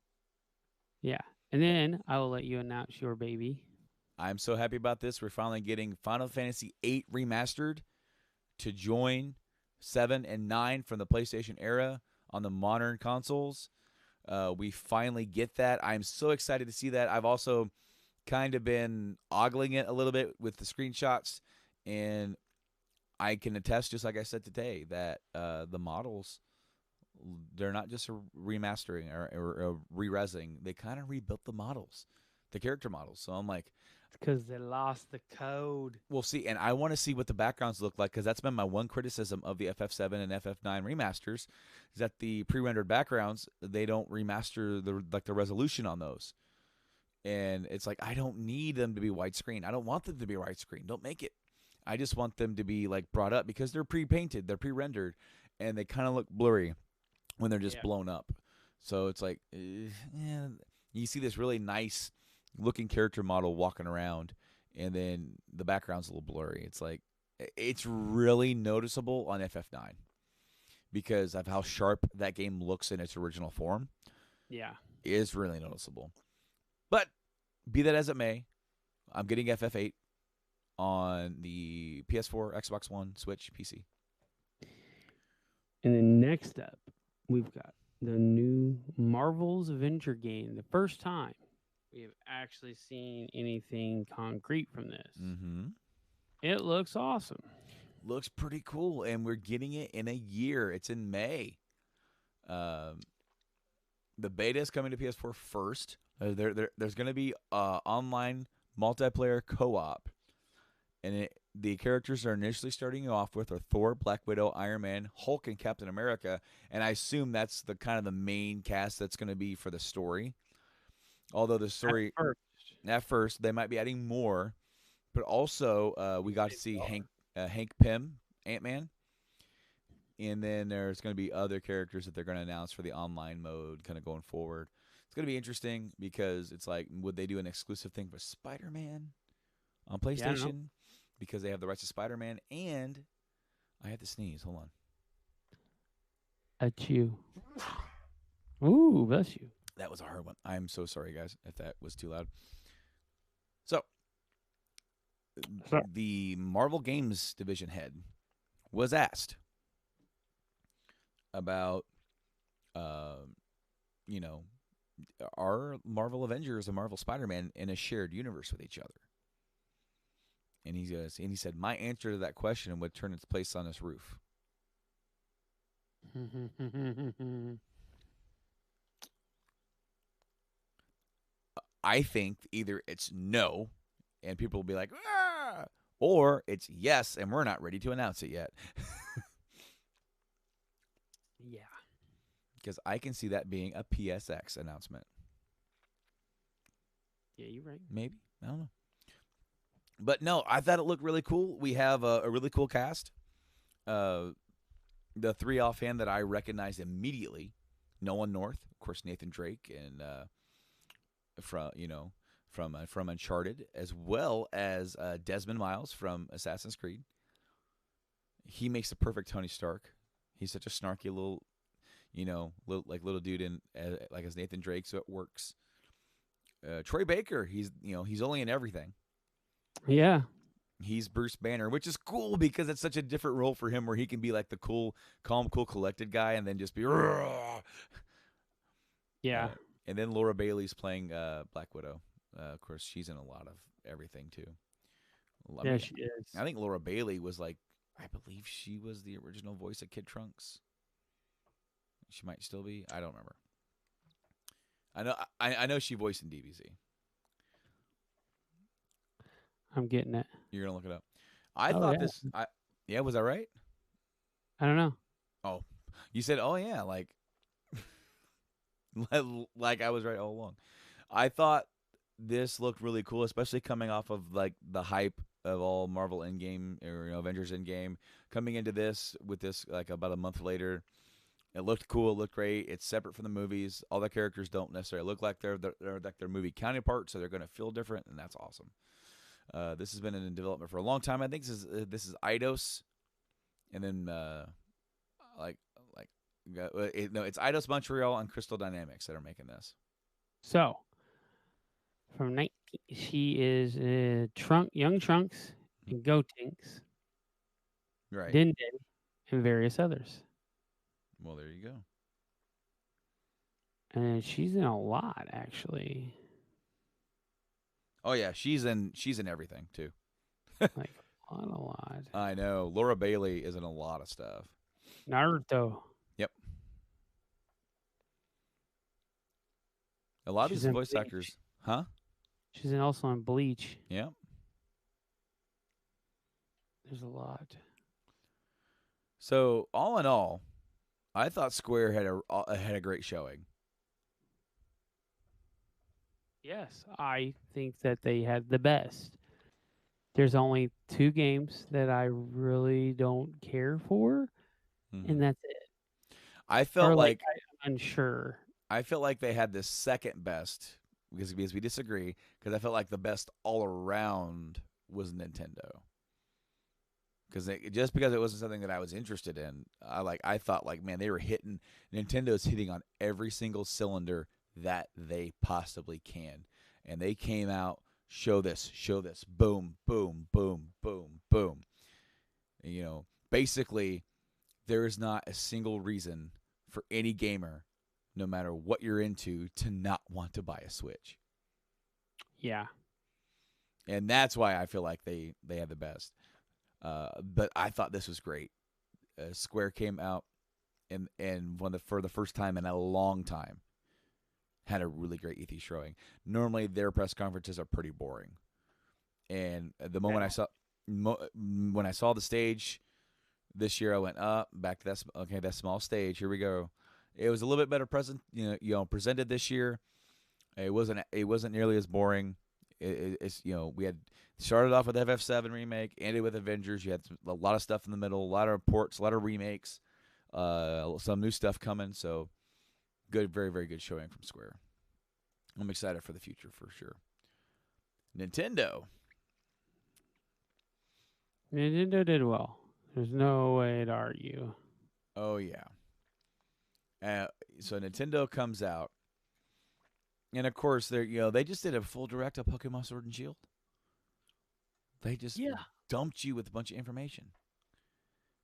Speaker 2: Yeah. And then I will let you announce your baby.
Speaker 1: I'm so happy about this. We're finally getting Final Fantasy VIII Remastered to join 7 and 9 from the PlayStation era on the modern consoles. We finally get that. I'm so excited to see that. I've also kind of been ogling it a little bit with the screenshots, and I can attest, just like I said today, that the models, they're not just remastering or re-resing. They kind of rebuilt the models, the character models. So I'm like,
Speaker 2: because they lost the code.
Speaker 1: We'll see, and I want to see what the backgrounds look like because that's been my one criticism of the FF7 and FF9 remasters, is that the pre-rendered backgrounds, they don't remaster the resolution on those, and it's like I don't need them to be widescreen. I don't want them to be widescreen. Don't make it. I just want them to be like brought up because they're pre-painted, they're pre-rendered, and they kind of look blurry when they're just blown up. So it's like, yeah, you see this really nice looking character model walking around, and then the background's a little blurry. It's like, it's really noticeable on FF9 because of how sharp that game looks in its original form.
Speaker 2: Yeah.
Speaker 1: It is really noticeable. But be that as it may, I'm getting FF8 on the PS4, Xbox One, Switch, PC.
Speaker 2: And then next up, we've got the new Marvel's Avenger game. The first time we have actually seen anything concrete from this.
Speaker 1: Mm-hmm.
Speaker 2: It looks awesome.
Speaker 1: Looks pretty cool, and we're getting it in a year. It's in May. The beta is coming to PS4 first. There's going to be online multiplayer co-op, and the characters are initially starting off with are Thor, Black Widow, Iron Man, Hulk, and Captain America. And I assume that's the kind of the main cast that's going to be for the story. Although the story at first they might be adding more, but also we got to see Hank Pym, Ant-Man, and then there's going to be other characters that they're going to announce for the online mode, kind of going forward. It's going to be interesting because it's like, would they do an exclusive thing for Spider-Man on PlayStation? Because they have the rights to Spider-Man, and I have to sneeze. Hold on.
Speaker 2: Achoo. Ooh, bless you.
Speaker 1: That was a hard one. I'm so sorry, guys, if that was too loud. So, the Marvel Games division head was asked about, are Marvel Avengers and Marvel Spider-Man in a shared universe with each other? And he said, my answer to that question would turn its place on this roof. I think either it's no, and people will be like, ah, or it's yes, and we're not ready to announce it yet.
Speaker 2: Yeah.
Speaker 1: Because I can see that being a PSX announcement.
Speaker 2: Yeah, you're right.
Speaker 1: Maybe. I don't know. But no, I thought it looked really cool. We have a really cool cast. The three offhand that I recognized immediately: Nolan North, of course, Nathan Drake, and from Uncharted, as well as Desmond Miles from Assassin's Creed. He makes the perfect Tony Stark. He's such a snarky little dude like as Nathan Drake, so it works. Troy Baker, he's only in everything.
Speaker 2: Yeah.
Speaker 1: He's Bruce Banner, which is cool because it's such a different role for him where he can be like the cool, calm, cool, collected guy and then just be
Speaker 2: Yeah.
Speaker 1: And then Laura Bailey's playing Black Widow. Of course, she's in a lot of everything too.
Speaker 2: She is.
Speaker 1: I think Laura Bailey was I believe she was the original voice of Kid Trunks. She might still be. I don't remember. I know she voiced in DBZ.
Speaker 2: I'm getting it.
Speaker 1: You're gonna look it up. I thought this. Was that right?
Speaker 2: I don't know.
Speaker 1: Oh, you said, oh yeah, like I was right all along. I thought this looked really cool, especially coming off of like the hype of all Marvel Endgame or Avengers Endgame. Coming into this with this like about a month later, it looked cool. It looked great. It's separate from the movies. All the characters don't necessarily look like they're like their movie counterparts, so they're going to feel different, and that's awesome. This has been in development for a long time. I think this is Eidos, and then it's Eidos Montreal and Crystal Dynamics that are making this.
Speaker 2: So, she is Young Trunks and Gotenks,
Speaker 1: right?
Speaker 2: Din, and various others.
Speaker 1: Well, there you go.
Speaker 2: And she's in a lot, actually.
Speaker 1: Oh yeah, she's in everything too.
Speaker 2: Like a lot.
Speaker 1: I know. Laura Bailey is in a lot of stuff.
Speaker 2: Naruto.
Speaker 1: Yep. A lot of these voice actors, huh?
Speaker 2: She's also in Bleach.
Speaker 1: Yeah.
Speaker 2: There's a lot.
Speaker 1: So all in all, I thought Square had a great showing.
Speaker 2: Yes, I think that they had the best. There's only two games that I really don't care for,
Speaker 1: Hmm.
Speaker 2: and that's it.
Speaker 1: I
Speaker 2: Or
Speaker 1: felt
Speaker 2: like
Speaker 1: like
Speaker 2: I'm unsure.
Speaker 1: I felt like they had the second best because we disagree because I felt like the best all around was Nintendo. Because just because it wasn't something that I was interested in, I thought like man they were hitting Nintendo's hitting on every single cylinder that they possibly can, and they came out show this, boom, boom, boom, boom, boom. And, basically there is not a single reason for any gamer, no matter what you're into, to not want to buy a Switch,
Speaker 2: Yeah.
Speaker 1: and that's why I feel like they have the best. But I thought this was great. Square came out and for the first time in a long time had a really great E3 showing. Normally their press conferences are pretty boring, and the moment when I saw the stage this year, I went up back to that small stage. Here we go. It was a little bit better presented this year. It wasn't nearly as boring. We had started off with FF7 remake, ended with Avengers. You had a lot of stuff in the middle, a lot of ports, a lot of remakes, some new stuff coming. So good, very very good showing from Square. I'm excited for the future for sure. Nintendo.
Speaker 2: Nintendo did well. There's no way to argue.
Speaker 1: Oh yeah. Uh, so Nintendo comes out, and of course they just did a full direct of Pokemon Sword and Shield. They just
Speaker 2: Yeah.
Speaker 1: dumped you with a bunch of information.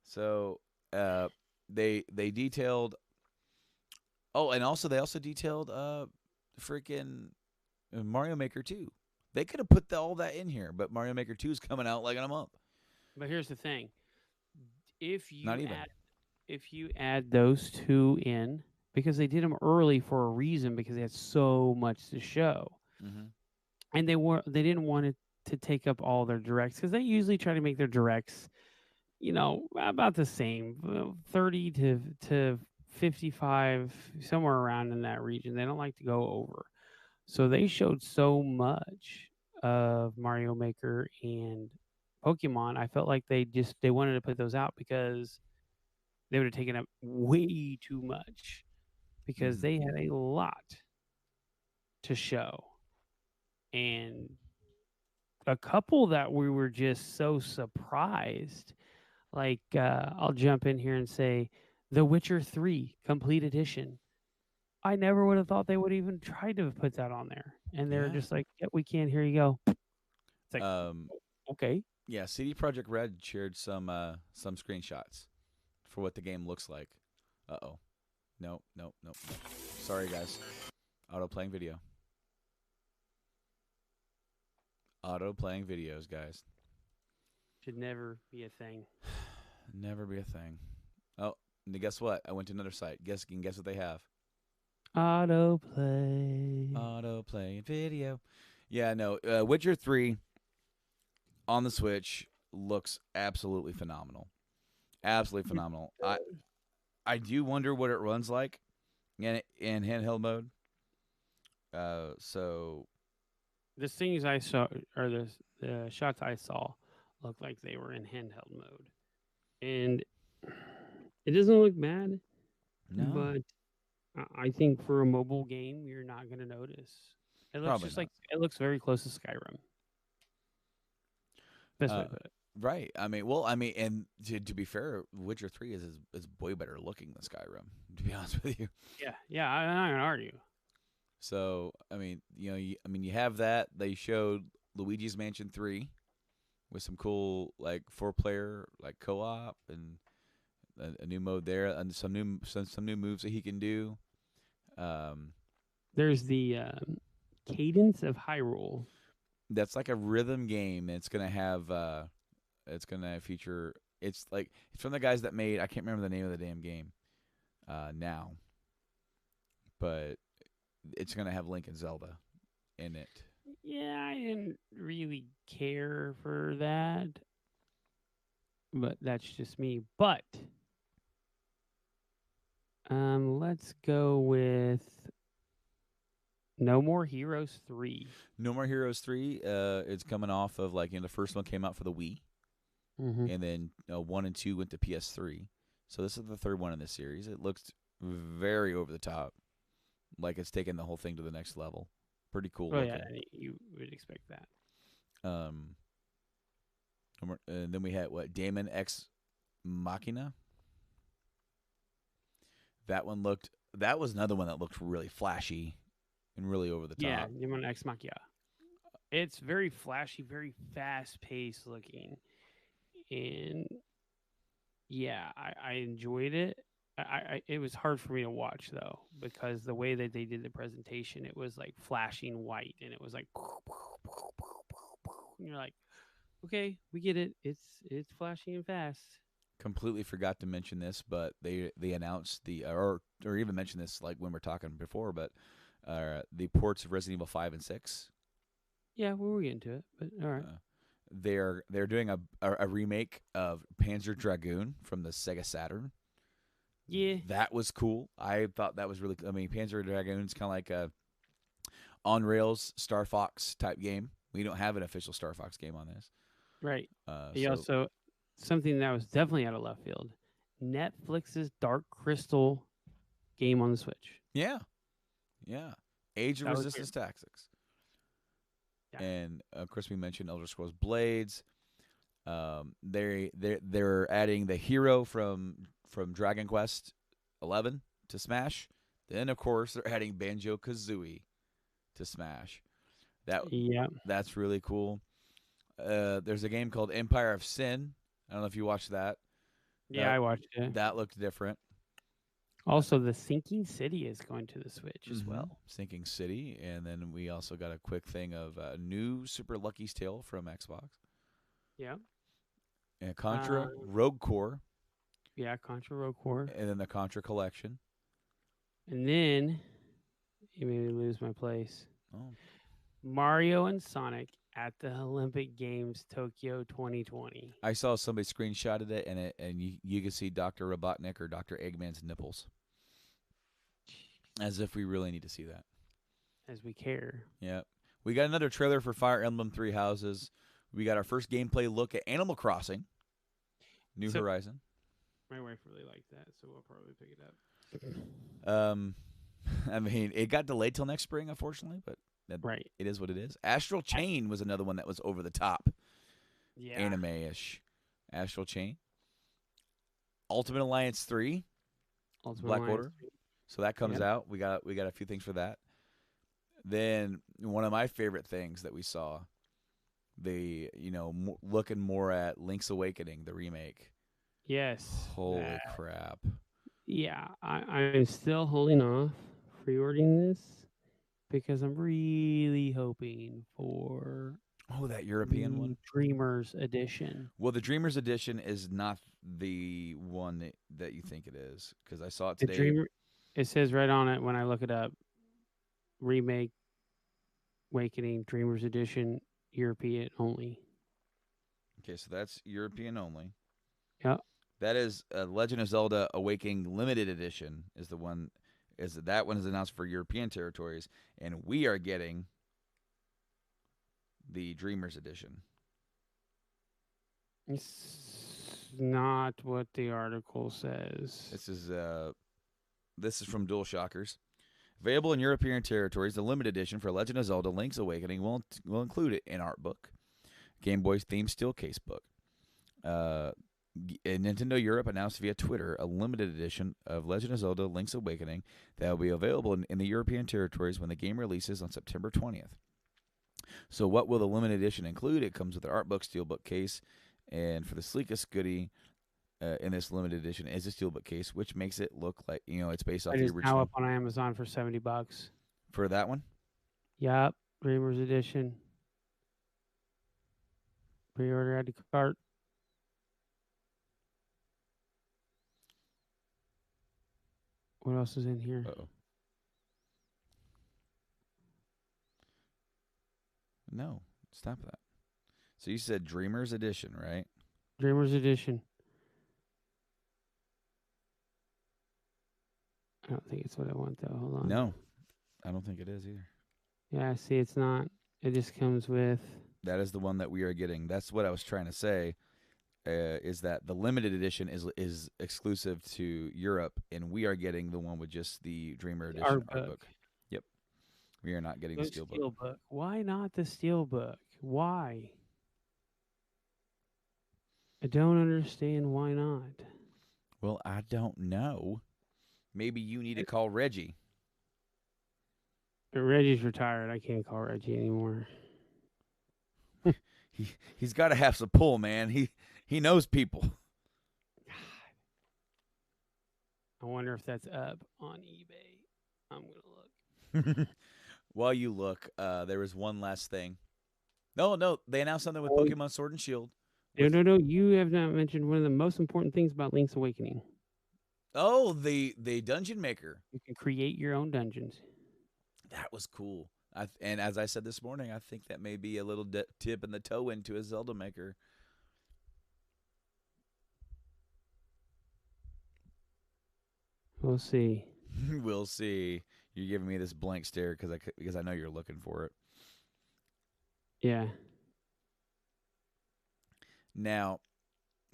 Speaker 1: So uh, they detailed. Oh, and also they also detailed freaking Mario Maker 2. They could have put all that in here, but Mario Maker 2 is coming out like in a month.
Speaker 2: But here's the thing. If
Speaker 1: Not
Speaker 2: you
Speaker 1: even.
Speaker 2: add if you add those two in, because they did them early for a reason, because they had so much to show,
Speaker 1: Mm-hmm.
Speaker 2: and they didn't want it to take up all their directs, because they usually try to make their directs, about the same, 30 to 55, somewhere around in that region. They don't like to go over. So they showed so much of Mario Maker and Pokemon. I felt like they wanted to put those out because they would have taken up way too much, because
Speaker 1: Mm-hmm.
Speaker 2: they had a lot to show, and a couple that we were just so surprised. Like, I'll jump in here and say, The Witcher 3 Complete Edition. I never would have thought they would even try to put that on there. And they're
Speaker 1: Yeah.
Speaker 2: just like, "Yep, we can. Here you go." It's like,
Speaker 1: Um,
Speaker 2: okay.
Speaker 1: yeah. CD Projekt Red shared some screenshots for what the game looks like. Uh-oh. No, no, no, no. Sorry, guys. Auto playing video. Auto playing videos, guys.
Speaker 2: Should never be a thing.
Speaker 1: Never be a thing. Oh, and guess what? I went to another site. Guess what they have?
Speaker 2: Autoplay.
Speaker 1: Auto playing video. Yeah, no. Witcher 3 on the Switch looks absolutely phenomenal. Absolutely phenomenal. I do wonder what it runs like in handheld mode. So
Speaker 2: The things I saw, or the shots I saw, looked like they were in handheld mode. And it doesn't look bad,
Speaker 1: no,
Speaker 2: but I think for a mobile game, you're not going to notice. It looks
Speaker 1: probably
Speaker 2: just
Speaker 1: not.
Speaker 2: like it looks very close to Skyrim. Best way
Speaker 1: Uh,
Speaker 2: to put it.
Speaker 1: right. And to be fair, Witcher 3 is way better looking than Skyrim. To be honest with you.
Speaker 2: Yeah, yeah. I'm not going to argue.
Speaker 1: So you have that. They showed Luigi's Mansion 3 with some cool like 4-player like co-op and a new mode there and some new moves that he can do. Um,
Speaker 2: There's the Cadence of Hyrule.
Speaker 1: that's like a rhythm game. And it's gonna feature. It's from the guys that made. I can't remember the name of the damn game now, but it's gonna have Link and Zelda in it.
Speaker 2: Yeah, I didn't really care for that, but that's just me. But let's go with No More Heroes 3.
Speaker 1: No More Heroes 3. It's coming off of like the first one came out for the Wii,
Speaker 2: Mm-hmm.
Speaker 1: and then 1 and 2 went to PS3. So this is the third one in this series. It looks very over the top, like it's taking the whole thing to the next level. Pretty cool
Speaker 2: Oh yeah,
Speaker 1: looking.
Speaker 2: you would expect that.
Speaker 1: Um, and then we had what Damon X Machina. That one looked. That was another one that looked really flashy and really over the
Speaker 2: Yeah,
Speaker 1: top.
Speaker 2: Demon X Machina. It's very flashy, very fast paced looking, and yeah, I enjoyed it. It was hard for me to watch though because the way that they did the presentation, it was like flashing white, and it was like, and you're like, okay, we get it. It's flashy and fast.
Speaker 1: Completely forgot to mention this, but they announced or even mentioned this like when we're talking before, but the ports of Resident Evil 5 and 6.
Speaker 2: Yeah, we were getting to it, but all right.
Speaker 1: Uh, they're doing a remake of Panzer Dragoon from the Sega Saturn.
Speaker 2: Yeah,
Speaker 1: That was cool. I thought that was really. I mean, Panzer Dragoon's kind of like a on rails Star Fox type game. We don't have an official Star Fox game on this.
Speaker 2: right. He
Speaker 1: So
Speaker 2: also something that was definitely out of left field. Netflix's Dark Crystal game on the Switch.
Speaker 1: yeah, yeah. Age of
Speaker 2: That was weird.
Speaker 1: Resistance Tactics,
Speaker 2: Yeah.
Speaker 1: and of course we mentioned Elder Scrolls Blades. They're adding the hero from Dragon Quest 11 to Smash. Then of course they're adding Banjo Kazooie to Smash. That
Speaker 2: Yeah.
Speaker 1: that's really cool. There's a game called Empire of Sin. I don't know if you watched that.
Speaker 2: Yeah,
Speaker 1: That
Speaker 2: I watched it.
Speaker 1: that looked different.
Speaker 2: Also, the Sinking City is going to the Switch as well.
Speaker 1: Sinking City, and then we also got a quick thing of new Super Lucky's Tale from Xbox
Speaker 2: Yeah.
Speaker 1: and
Speaker 2: Uh,
Speaker 1: Contra Rogue Core,
Speaker 2: yeah, Contra Rogue Core.
Speaker 1: and then the Contra Collection.
Speaker 2: And then you made me lose my place.
Speaker 1: Oh,
Speaker 2: Mario and Sonic at the Olympic Games Tokyo 2020.
Speaker 1: I saw somebody screenshotted it, and you can see Dr. Robotnik or Dr. Eggman's nipples, as if we really need to see that.
Speaker 2: As we care.
Speaker 1: Yeah, we got another trailer for Fire Emblem Three Houses. We got our first gameplay look at Animal Crossing, New Horizon.
Speaker 2: My wife really liked that, so we'll probably pick it up.
Speaker 1: I mean, it got delayed till next spring, unfortunately, but
Speaker 2: Right.
Speaker 1: it is what it is. Astral Chain was another one that was over the top,
Speaker 2: Yeah.
Speaker 1: anime-ish. Astral Chain, Ultimate Alliance 3,
Speaker 2: Ultimate
Speaker 1: Black
Speaker 2: Alliance
Speaker 1: Order. So that comes
Speaker 2: Yep.
Speaker 1: out. We got a few things for that. Then one of my favorite things that we saw, looking more at Link's Awakening, the remake.
Speaker 2: Yes.
Speaker 1: Holy
Speaker 2: that-
Speaker 1: crap!
Speaker 2: Yeah. I'm still holding off pre-ordering this because I'm really hoping for
Speaker 1: Oh, that European
Speaker 2: the
Speaker 1: one.
Speaker 2: Dreamers Edition.
Speaker 1: Well, the Dreamers Edition is not the one that you think it is, because I saw it
Speaker 2: The
Speaker 1: today.
Speaker 2: Dreamer. It says right on it when I look it up. Remake, Awakening, Dreamers Edition, European only.
Speaker 1: Okay, so that's European only.
Speaker 2: Yep.
Speaker 1: That is Legend of Zelda Awakening Limited Edition is the one. That one is announced for European territories, and we are getting the Dreamers Edition.
Speaker 2: It's not what the article says.
Speaker 1: This is from DualShockers. Available in European territories, the limited edition for Legend of Zelda: Link's Awakening will include it in art book, Game Boy's themed steel case book. Nintendo Europe announced via Twitter a limited edition of Legend of Zelda: Link's Awakening that will be available in the European territories when the game releases on September 20th. So what will the limited edition include? It comes with an art book, steelbook case, and for the sleekest goodie in this limited edition is a steelbook case, which makes it look like it's based off
Speaker 2: It
Speaker 1: the
Speaker 2: is now
Speaker 1: original.
Speaker 2: up on Amazon for $70.
Speaker 1: For that one,
Speaker 2: Yep, Dreamers Edition. Pre-order add to cart. What else is in here?
Speaker 1: uh-oh. No, stop that. So you said Dreamers Edition, right?
Speaker 2: Dreamers Edition. I don't think it's what I want though. Hold on.
Speaker 1: No, I don't think it is either.
Speaker 2: Yeah, see, it's not. It just comes with.
Speaker 1: That is the one that we are getting. That's what I was trying to say. Is that the limited edition is exclusive to Europe, and we are getting the one with just the Dreamer Edition
Speaker 2: Art
Speaker 1: art
Speaker 2: book.
Speaker 1: book. Yep, we are not getting
Speaker 2: No
Speaker 1: the steelbook.
Speaker 2: Steelbook. Why not the Steelbook? Why? I don't understand why not.
Speaker 1: Well, I don't know. Maybe you need to call Reggie.
Speaker 2: Reggie's retired. I can't call Reggie anymore.
Speaker 1: He's got to have some pull, man. He knows people.
Speaker 2: I wonder if that's up on eBay. I'm gonna look.
Speaker 1: While you look, there was one last thing. No, they announced something with
Speaker 2: Oh.
Speaker 1: Pokemon Sword and Shield.
Speaker 2: No. You have not mentioned one of the most important things about Link's Awakening.
Speaker 1: Oh, the dungeon maker.
Speaker 2: You can create your own dungeons.
Speaker 1: That was cool. And as I said this morning, I think that may be a little tip in the toe into a Zelda maker.
Speaker 2: We'll see.
Speaker 1: We'll see. You're giving me this blank stare because I know you're looking for it.
Speaker 2: Yeah.
Speaker 1: Now,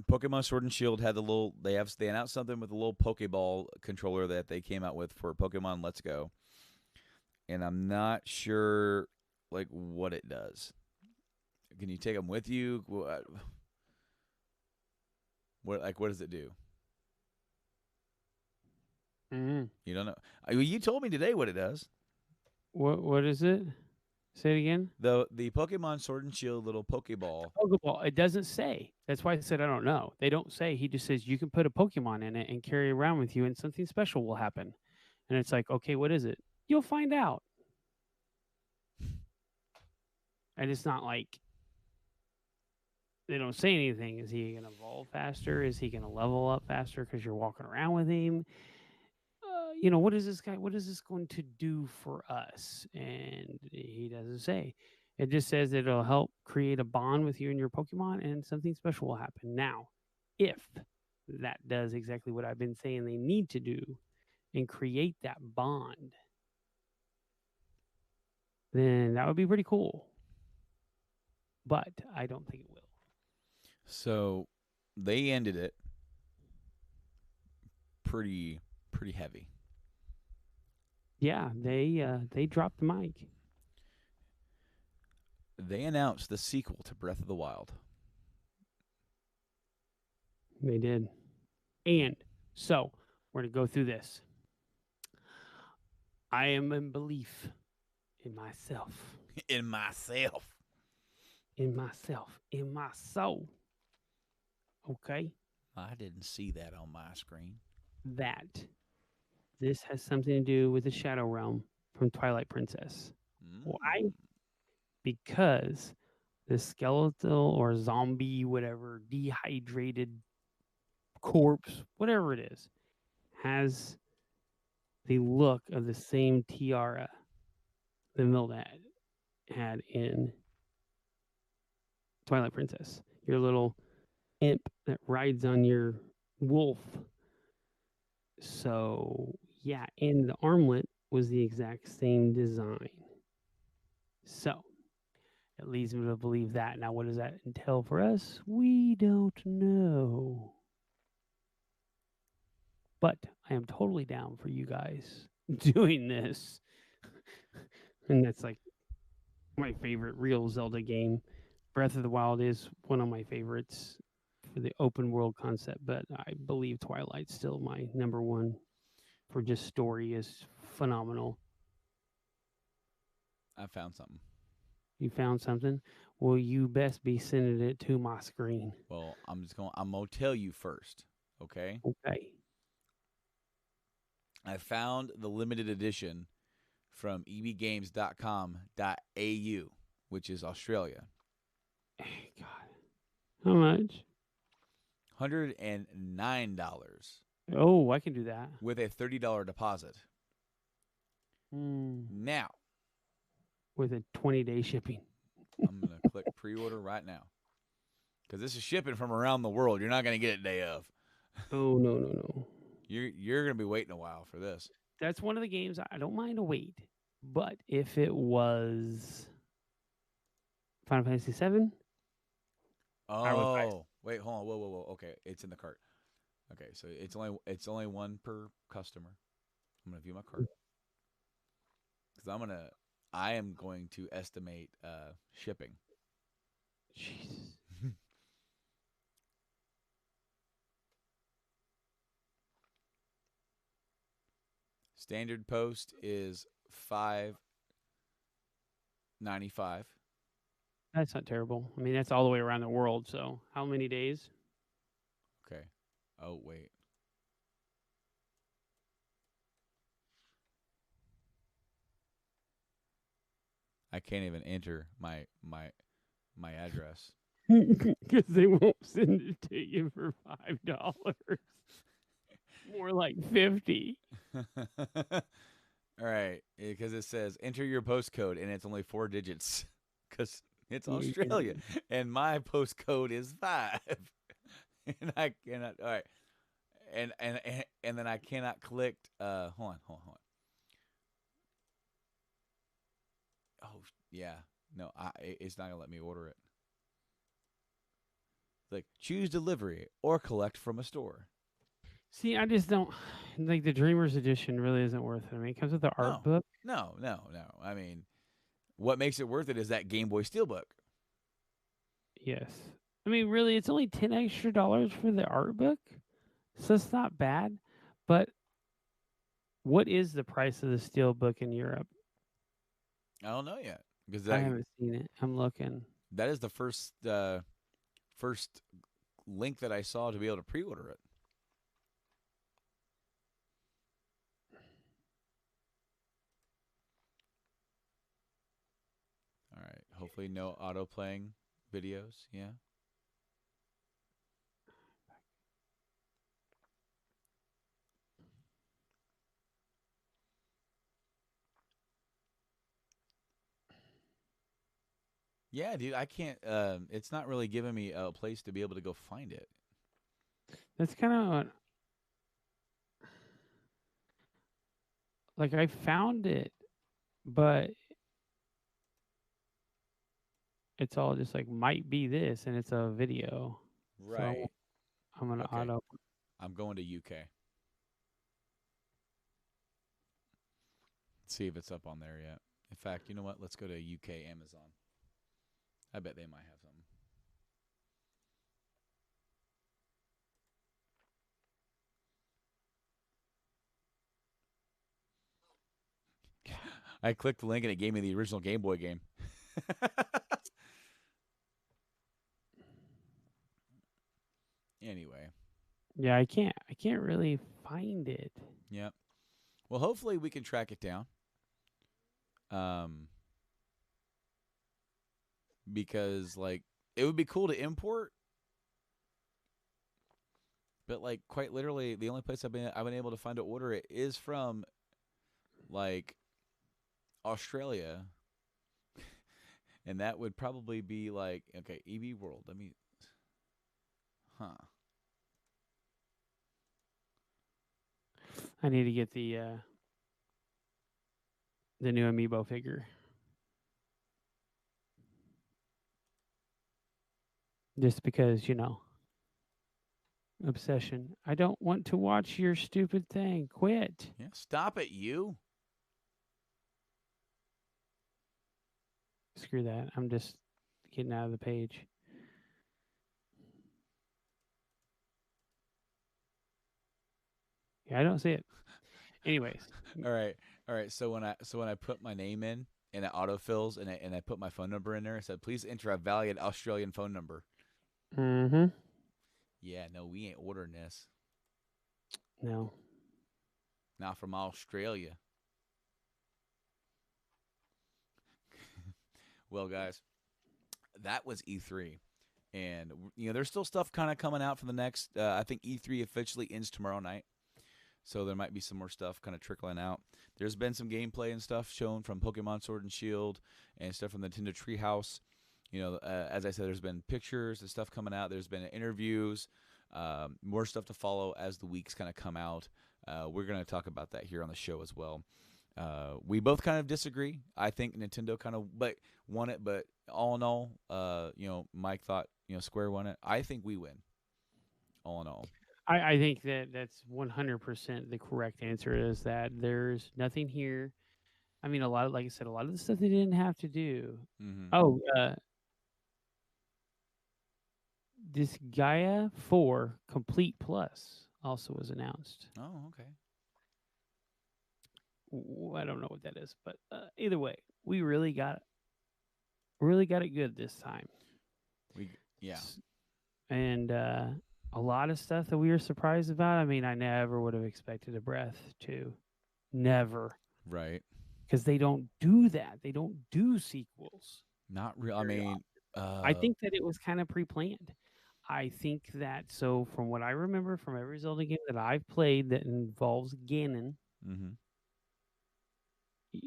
Speaker 1: Pokemon Sword and Shield had they announced something with a little Pokeball controller that they came out with for Pokemon Let's Go. And I'm not sure like what it does. Can you take them with you? What does it do?
Speaker 2: Mm-hmm.
Speaker 1: You don't know. You told me today what it does.
Speaker 2: What is it? Say it again.
Speaker 1: The Pokemon Sword and Shield little Pokeball.
Speaker 2: Pokeball. It doesn't say. That's why I said I don't know. They don't say. He just says you can put a Pokemon in it and carry it around with you, and something special will happen. And it's like, okay, what is it? You'll find out. And it's not like they don't say anything. Is he going to evolve faster? Is he going to level up faster because you're walking around with him? What is this guy? What is this going to do for us? And he doesn't say. It just says that it'll help create a bond with you and your Pokemon, and something special will happen. Now, if that does exactly what I've been saying they need to do and create that bond, then that would be pretty cool. But I don't think it will.
Speaker 1: So they ended it pretty heavy.
Speaker 2: Yeah, they dropped the mic.
Speaker 1: They announced the sequel to Breath of the Wild.
Speaker 2: They did. And so we're going to go through this. I am in belief in myself.
Speaker 1: In myself.
Speaker 2: In myself. In my soul. Okay?
Speaker 1: I didn't see that on my screen.
Speaker 2: That this has something to do with the Shadow Realm from Twilight Princess. Why? Because the skeletal or zombie, whatever, dehydrated corpse, whatever it is, has the look of the same tiara that Milda had in Twilight Princess. Your little imp that rides on your wolf. So, yeah, and the armlet was the exact same design. So, it leads me to believe that. Now, what does that entail for us? We don't know. But I am totally down for you guys doing this. And that's like my favorite real Zelda game. Breath of the Wild is one of my favorites for the open world concept, but I believe Twilight's still my number one for just story is phenomenal.
Speaker 1: I found something.
Speaker 2: You found something? Well, you best be sending it to my screen.
Speaker 1: Well, I'm gonna tell you first, okay?
Speaker 2: Okay.
Speaker 1: I found the limited edition from ebgames.com.au, which is Australia.
Speaker 2: Hey, God. How much?
Speaker 1: $109
Speaker 2: Oh, I can do that.
Speaker 1: with a $30 deposit.
Speaker 2: Mm,
Speaker 1: Now,
Speaker 2: with a 20-day shipping.
Speaker 1: I'm gonna click pre-order right now because this is shipping from around the world. You're not gonna get it day of.
Speaker 2: Oh no no no.
Speaker 1: You're gonna be waiting a while for this.
Speaker 2: That's one of the games I don't mind to wait. But if it was Final Fantasy VII, I would buy.
Speaker 1: Oh, wait, hold on. Whoa. Okay, it's in the cart. Okay, so it's only one per customer. I'm gonna view my cart because I am going to estimate shipping.
Speaker 2: Jesus.
Speaker 1: Standard post is $5.95.
Speaker 2: That's not terrible. I mean, that's all the way around the world. So how many days?
Speaker 1: Okay. Oh wait. I can't even enter my address.
Speaker 2: Because they won't send it to you for $5. More like 50.
Speaker 1: All right, because it says enter your postcode and it's only 4 digits because it's
Speaker 2: Yeah,
Speaker 1: Australia and my postcode is 5, and I cannot. All right, and then I cannot click. Hold on. Oh yeah, no, it's not gonna let me order it. Like choose delivery or collect from a store.
Speaker 2: See, I just don't like the Dreamers edition. Really isn't worth it. I mean, it comes with the art
Speaker 1: No,
Speaker 2: book.
Speaker 1: no. I mean, what makes it worth it is that Game Boy Steelbook.
Speaker 2: Yes. I mean, really, it's only $10 extra for the art book, so it's not bad. But what is the price of the steel book in Europe?
Speaker 1: I don't know yet because
Speaker 2: I haven't seen it. I'm looking.
Speaker 1: that is the first link that I saw to be able to pre-order it. All right. Hopefully, no auto playing videos. Yeah. Yeah, dude. I can't. It's not really giving me a place to be able to go find it.
Speaker 2: That's kind of like I found it, but it's all just like might be this, and it's a video. So
Speaker 1: Right.
Speaker 2: I'm gonna
Speaker 1: Okay.
Speaker 2: auto.
Speaker 1: I'm going to UK. See if it's up on there yet. In fact, you know what? Let's go to UK Amazon. I bet they might have something. I clicked the link and it gave me the original Game Boy game. Anyway,
Speaker 2: Yeah, I can't really find it.
Speaker 1: yeah. Well, hopefully we can track it down. Um, because like it would be cool to import, but like quite literally, the only place I've been able to find to order it is from like Australia, and that would probably be like okay, EB World. Let me, huh?
Speaker 2: I need to get the new amiibo figure. Just because, obsession. I don't want to watch your stupid thing. Quit.
Speaker 1: Yeah, stop it, you.
Speaker 2: Screw that. I'm just getting out of the page. Yeah, I don't see it. Anyways,
Speaker 1: All right. So when I put my name in and it autofills and I put my phone number in there, it said please enter a valid Australian phone number.
Speaker 2: mm-hmm.
Speaker 1: Yeah, no, we ain't ordering this.
Speaker 2: No.
Speaker 1: Not from Australia. Well, guys, that was E3. And there's still stuff kind of coming out for the next. I think E3 officially ends tomorrow night, so there might be some more stuff kind of trickling out. There's been some gameplay and stuff shown from Pokemon Sword and Shield and stuff from the Nintendo Treehouse. As I said, there's been pictures and stuff coming out. There's been interviews, more stuff to follow as the weeks kind of come out. We're going to talk about that here on the show as well. We both kind of disagree. I think Nintendo kind of won it, but all in all, Mike thought Square won it. I think we win. All in all,
Speaker 2: I think that that's 100% the correct answer is that there's nothing here. I mean, a lot of, like I said, a lot of the stuff they didn't have to do.
Speaker 1: mm-hmm.
Speaker 2: Oh, this Gaia 4 Complete Plus also was announced.
Speaker 1: Oh, okay.
Speaker 2: I don't know what that is, but either way, we really got it good this time.
Speaker 1: Yeah.
Speaker 2: And a lot of stuff that we were surprised about. I mean, I never would have expected a Breath to, never,
Speaker 1: Right.
Speaker 2: because they don't do that. They don't do sequels.
Speaker 1: Not real. I mean,
Speaker 2: I think that it was kind of pre-planned. I think that, so from what I remember from every Zelda game that I've played that involves Ganon,
Speaker 1: mm-hmm.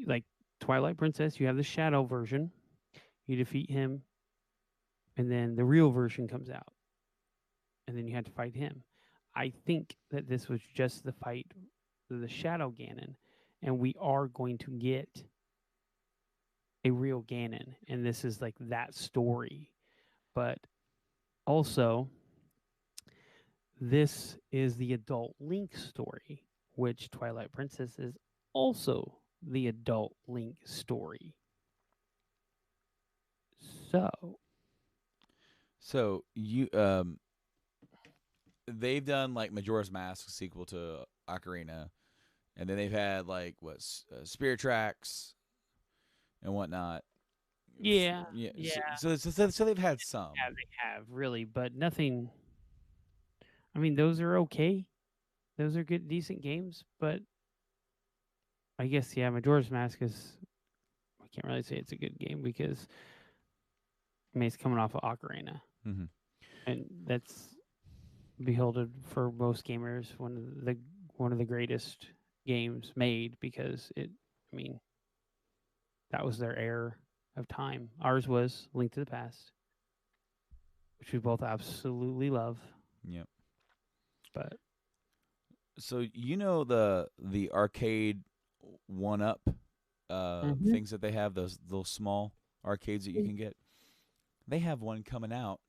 Speaker 2: like Twilight Princess, you have the Shadow version. You defeat him, and then the real version comes out, and then you had to fight him. I think that this was just the fight, the Shadow Ganon, and we are going to get a real Ganon, and this is like that story. But also, this is the adult Link story, which Twilight Princess is also the adult Link story.
Speaker 1: So they've done like Majora's Mask sequel to Ocarina, and then they've had like Spirit Tracks and whatnot.
Speaker 2: Yeah,
Speaker 1: Yeah.
Speaker 2: yeah,
Speaker 1: So they've had some.
Speaker 2: yeah, they have really, but nothing. I mean, those are okay. Those are good, decent games, but I guess Majora's Mask is. I can't really say it's a good game because I mean it's coming off of Ocarina,
Speaker 1: Mm-hmm.
Speaker 2: and that's beholden for most gamers one of the greatest games made because it. I mean, that was their era of time. Ours was Link to the Past, which we both absolutely love.
Speaker 1: Yep.
Speaker 2: But
Speaker 1: So the arcade 1-up things that they have, those little small arcades that you can get. They have one coming out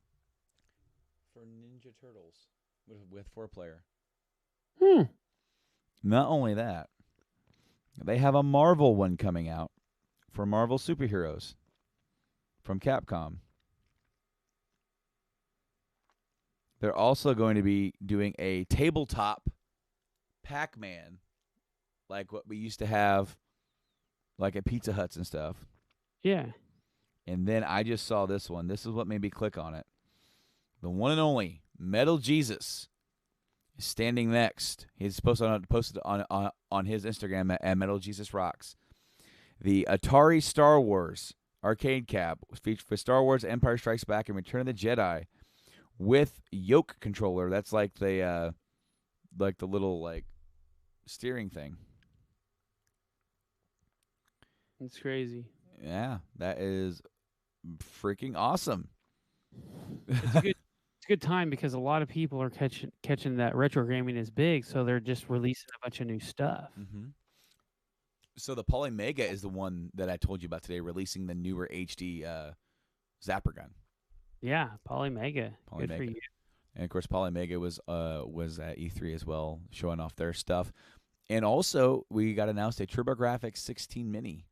Speaker 1: for Ninja Turtles with 4-player. Not only that, they have a Marvel one coming out for Marvel superheroes from Capcom. They're also going to be doing a tabletop Pac-Man, like what we used to have, like at Pizza Huts and stuff.
Speaker 2: Yeah.
Speaker 1: And then I just saw this one. This is what made me click on it. The one and only Metal Jesus is standing next. He's posted on his Instagram at Metal Jesus Rocks. The Atari Star Wars arcade cab featured for Star Wars Empire Strikes Back and Return of the Jedi with yoke controller. That's like the little steering thing.
Speaker 2: It's crazy.
Speaker 1: Yeah, that is freaking awesome.
Speaker 2: It's a good time because a lot of people are catching that retro gaming is big, so they're just releasing a bunch of new stuff.
Speaker 1: Mm-hmm. So the Polymega is the one that I told you about today, releasing the newer HD Zapper gun.
Speaker 2: Yeah, Polymega. Good for you.
Speaker 1: And of course, Polymega was at E3 as well, showing off their stuff. And also, we got announced a TurboGrafx 16 Mini.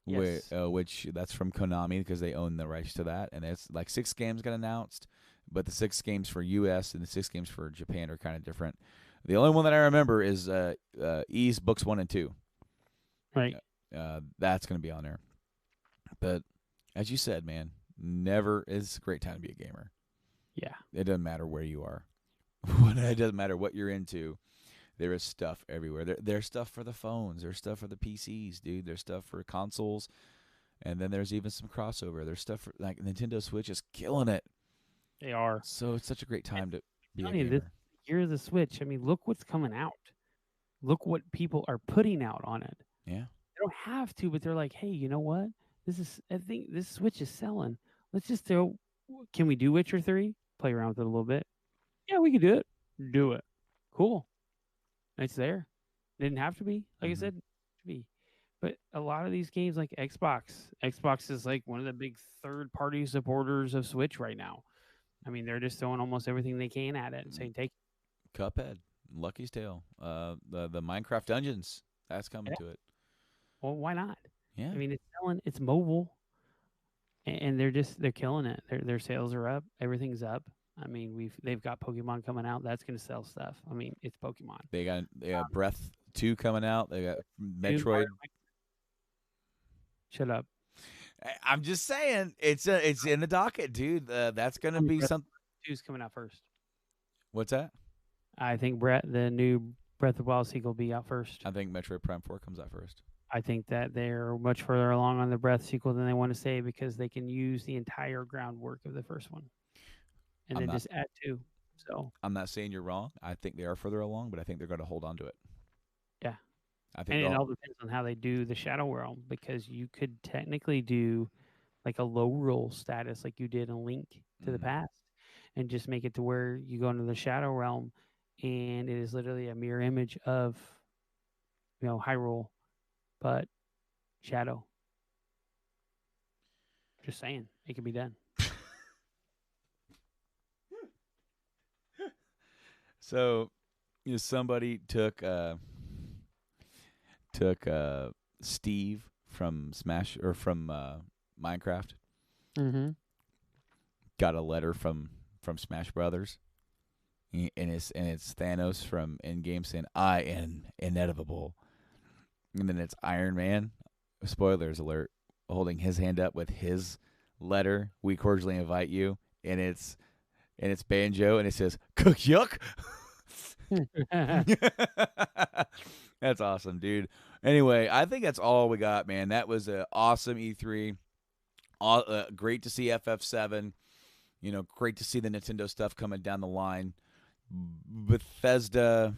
Speaker 2: Yes.
Speaker 1: Which that's from Konami because they own the rights to that, and it's like 6 games got announced, but the 6 games for US and the 6 games for Japan are kind of different. The only one that I remember is Ys Books 1 and 2.
Speaker 2: Right.
Speaker 1: That's going to be on there. But as you said, man, never is a great time to be a gamer.
Speaker 2: Yeah.
Speaker 1: It doesn't matter where you are. It doesn't matter what you're into. There is stuff everywhere. There's stuff for the phones. There's stuff for the PCs, dude. There's stuff for consoles. And then there's even some crossover. There's stuff for, like, Nintendo Switch is killing it.
Speaker 2: They are.
Speaker 1: So it's such a great time to be a
Speaker 2: gamer. This year of the Switch, I mean, look what's coming out. Look what people are putting out on it.
Speaker 1: Yeah.
Speaker 2: They don't have to, but they're like, hey, you know what? I think this Switch is selling. Let's just throw. Can we do Witcher 3? Play around with it a little bit. Yeah, we can do it. Do it. Cool. It's there. Didn't have to be. Like I
Speaker 1: Mhm.
Speaker 2: said, to be. But a lot of these games, like Xbox is like one of the big third-party supporters of Switch right now. I mean, they're just throwing almost everything they can at it and saying, "Take."
Speaker 1: Cuphead, Lucky's Tale, the Minecraft Dungeons that's coming
Speaker 2: Yeah.
Speaker 1: to it.
Speaker 2: Well, why not?
Speaker 1: Yeah,
Speaker 2: I mean, it's selling. It's mobile, and they're killing it. Their sales are up. Everything's up. I mean, they've got Pokemon coming out. That's going to sell stuff. I mean, it's Pokemon.
Speaker 1: they got Breath 2 coming out. They got
Speaker 2: Doom, Mario,
Speaker 1: Metroid.
Speaker 2: shut up.
Speaker 1: I'm just saying, it's in the docket, dude. That's gonna be
Speaker 2: Breath
Speaker 1: something.
Speaker 2: 2 is coming out first.
Speaker 1: What's that?
Speaker 2: I think the new Breath of the Wild sequel will be out first.
Speaker 1: I think Metroid Prime 4 comes out first.
Speaker 2: I think that they're much further along on the Breath sequel than they want to say because they can use the entire groundwork of the first one and
Speaker 1: I'm
Speaker 2: then
Speaker 1: not.
Speaker 2: just add to. So
Speaker 1: I'm not saying you're wrong. I think they are further along, but I think they're going to hold on to it.
Speaker 2: yeah,
Speaker 1: I think
Speaker 2: and it
Speaker 1: they'll.
Speaker 2: all depends on how they do the Shadow Realm because you could technically do like a low roll status like you did in Link to the
Speaker 1: Mhm.
Speaker 2: Past and just make it to where you go into the Shadow Realm and it is literally a mirror image of Hyrule, but Shadow. Just saying, it can be done.
Speaker 1: So, somebody took Steve from Smash or from Minecraft.
Speaker 2: Mm-hmm.
Speaker 1: Got a letter from Smash Brothers, and it's Thanos from Endgame saying, "I am inevitable," and then it's Iron Man. Spoilers alert! Holding his hand up with his letter. We cordially invite you, and it's Banjo, and it says "Cook Yuck." That's awesome, dude. Anyway, I think that's all we got, man. That was an awesome E3. Great to see FF7. Great to see the Nintendo stuff coming down the line. Bethesda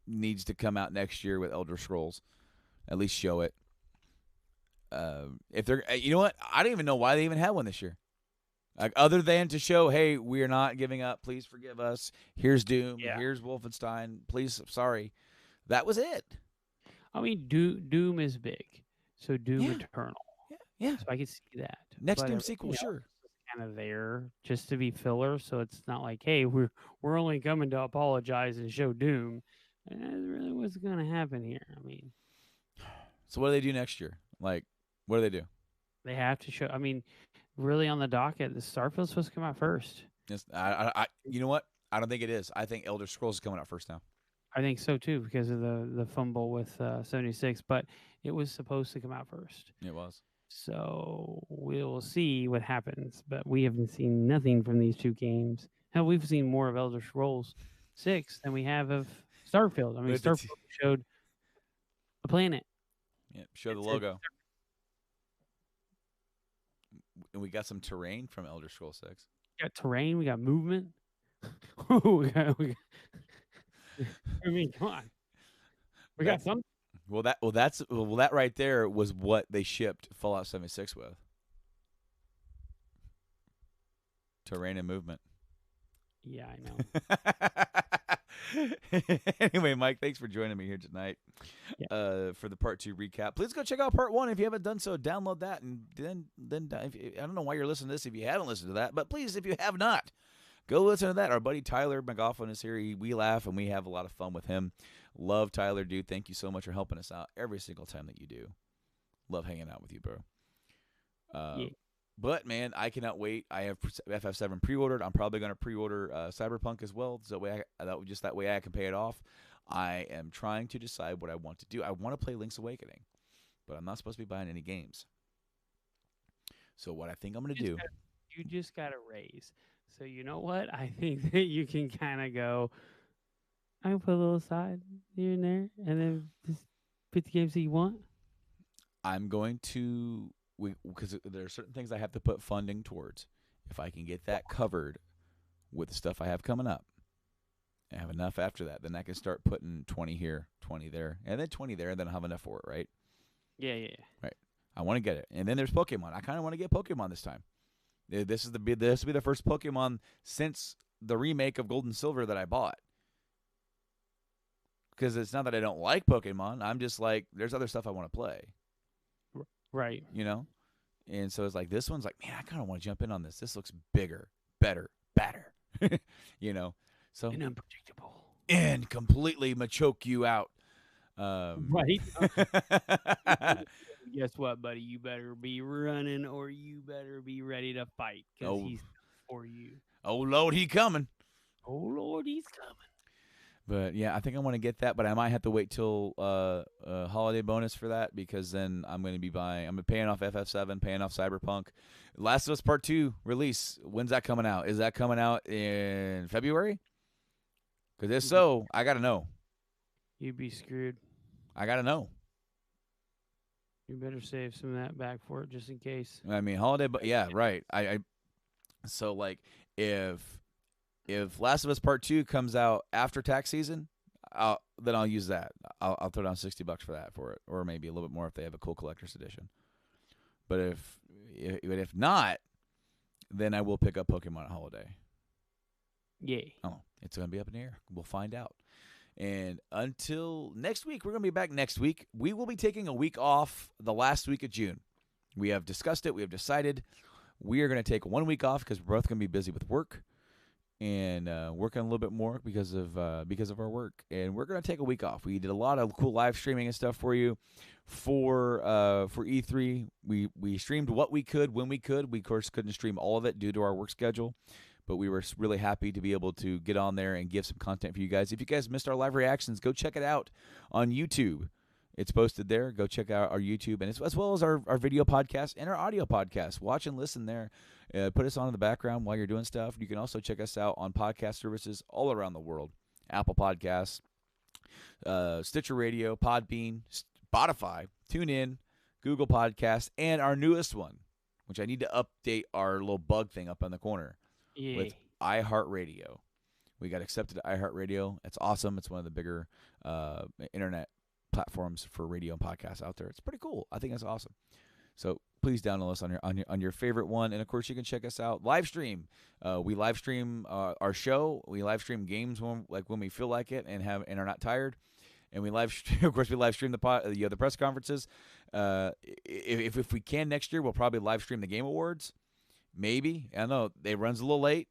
Speaker 1: needs to come out next year with Elder Scrolls. At least show it. If they're, you know what? I don't even know why they even had one this year. Like other than to show, hey, we are not giving up. Please forgive us. Here's Doom.
Speaker 2: Yeah.
Speaker 1: Here's Wolfenstein. Please, sorry. That was it.
Speaker 2: I mean, Doom is big, so Doom
Speaker 1: Yeah.
Speaker 2: Eternal.
Speaker 1: Yeah.
Speaker 2: So I could see that.
Speaker 1: Next
Speaker 2: But
Speaker 1: Doom
Speaker 2: everything
Speaker 1: sequel,
Speaker 2: else
Speaker 1: sure.
Speaker 2: is kind of there just to be filler. So it's not like, hey, we're only coming to apologize and show Doom. And that's really what's going to happen here. I mean,
Speaker 1: So what do they do next year? Like, what do they do?
Speaker 2: they have to show. I mean, really on the docket, the Starfield's supposed to come out first.
Speaker 1: You know what? I don't think it is. I think Elder Scrolls is coming out first now.
Speaker 2: I think so too because of the fumble with 76, but it was supposed to come out first.
Speaker 1: It was.
Speaker 2: So we'll see what happens. But we haven't seen nothing from these two games. Hell, we've seen more of Elder Scrolls 6 than we have of Starfield. I mean,
Speaker 1: But it's-
Speaker 2: Starfield showed a planet.
Speaker 1: Yeah, show the
Speaker 2: It said-
Speaker 1: logo. And we got some terrain from Elder Scrolls 6.
Speaker 2: We got terrain. We got movement. I mean, come on. We got some.
Speaker 1: That right there was what they shipped Fallout 76 with. Terrain and movement.
Speaker 2: Yeah, I know.
Speaker 1: Anyway, Mike, thanks for joining me here tonight for the part 2 recap. Please go check out part 1 if you haven't done so. Download that, and then I don't know why you're listening to this if you haven't listened to that, but please, if you have not, go listen to that. Our buddy Tyler McGoffin is here. We laugh and we have a lot of fun with him. Love Tyler, dude. Thank you so much for helping us out every single time that you do. Love hanging out with you, bro.
Speaker 2: Yeah.
Speaker 1: But man, I cannot wait. I have FF7 pre-ordered. I'm probably going to pre-order Cyberpunk as well. So that way I can pay it off. I am trying to decide what I want to do. I want to play Link's Awakening, but I'm not supposed to be buying any games. So what I think I'm going to do,
Speaker 2: You just got a raise. So you know what? I think that you can kind of go. I can put a little aside here and there, and then just pick the games that you want.
Speaker 1: I'm going to because there are certain things I have to put funding towards. If I can get that covered with the stuff I have coming up, and have enough after that, then I can start putting 20 here, 20 there, and then 20 there, and then I'll have enough for it, right?
Speaker 2: Yeah.
Speaker 1: Right. I want to get it. And then there's Pokemon. I kind of want to get Pokemon this time. This will be the first Pokemon since the remake of Gold and Silver that I bought. Because it's not that I don't like Pokemon. I'm just like, there's other stuff I want to play.
Speaker 2: Right.
Speaker 1: You know? And so it's like, this one's like, man, I kind of want to jump in on this. This looks bigger, better, badder. You know? So
Speaker 2: And unpredictable.
Speaker 1: And completely choke you out.
Speaker 2: Right. Guess what, buddy? You better be running or you better be ready to fight because he's for you.
Speaker 1: Oh, Lord, he coming.
Speaker 2: Oh, Lord, he's coming.
Speaker 1: But, yeah, I think I want to get that, but I might have to wait till holiday bonus for that because then I'm going to be buying – I'm paying off FF7, paying off Cyberpunk. Last of Us Part 2 release, when's that coming out? Is that coming out in February? Because if so, I got to know.
Speaker 2: You'd be screwed.
Speaker 1: I got to know.
Speaker 2: You better save some of that back for it just in case.
Speaker 1: I mean, holiday – yeah, right. So, like, if Last of Us Part 2 comes out after tax season, then I'll use that. I'll throw down $60 for it, or maybe a little bit more if they have a cool collector's edition. But if not, then I will pick up Pokemon at holiday.
Speaker 2: Yay.
Speaker 1: Oh, it's going to be up in the air. We'll find out. And until next week, we're going to be back next week. We will be taking a week off the last week of June. We have discussed it. We have decided we are going to take 1 week off because we're both going to be busy with work and working a little bit more because of our work. And we're going to take a week off. We did a lot of cool live streaming and stuff for you for E3. We streamed what we could when we could. We, of course, couldn't stream all of it due to our work schedule. But we were really happy to be able to get on there and give some content for you guys. If you guys missed our live reactions, go check it out on YouTube. It's posted there. Go check out our YouTube, and as well as our video podcast and our audio podcast. Watch and listen there. Put us on in the background while you're doing stuff. You can also check us out on podcast services all around the world. Apple Podcasts, Stitcher Radio, Podbean, Spotify, TuneIn, Google Podcasts, and our newest one, which I need to update our little bug thing up in the corner.
Speaker 2: Yeah.
Speaker 1: With iHeartRadio. We got accepted to iHeartRadio. It's awesome. It's one of the bigger internet platforms for radio and podcasts out there. It's pretty cool. I think that's awesome. So please download us on your favorite one. And of course, you can check us out live stream. We live stream our show. We live stream games when we feel like it and are not tired. And we live stream, of course, we live stream the press conferences. If we can next year, we'll probably live stream the Game Awards. Maybe. I know it runs a little late.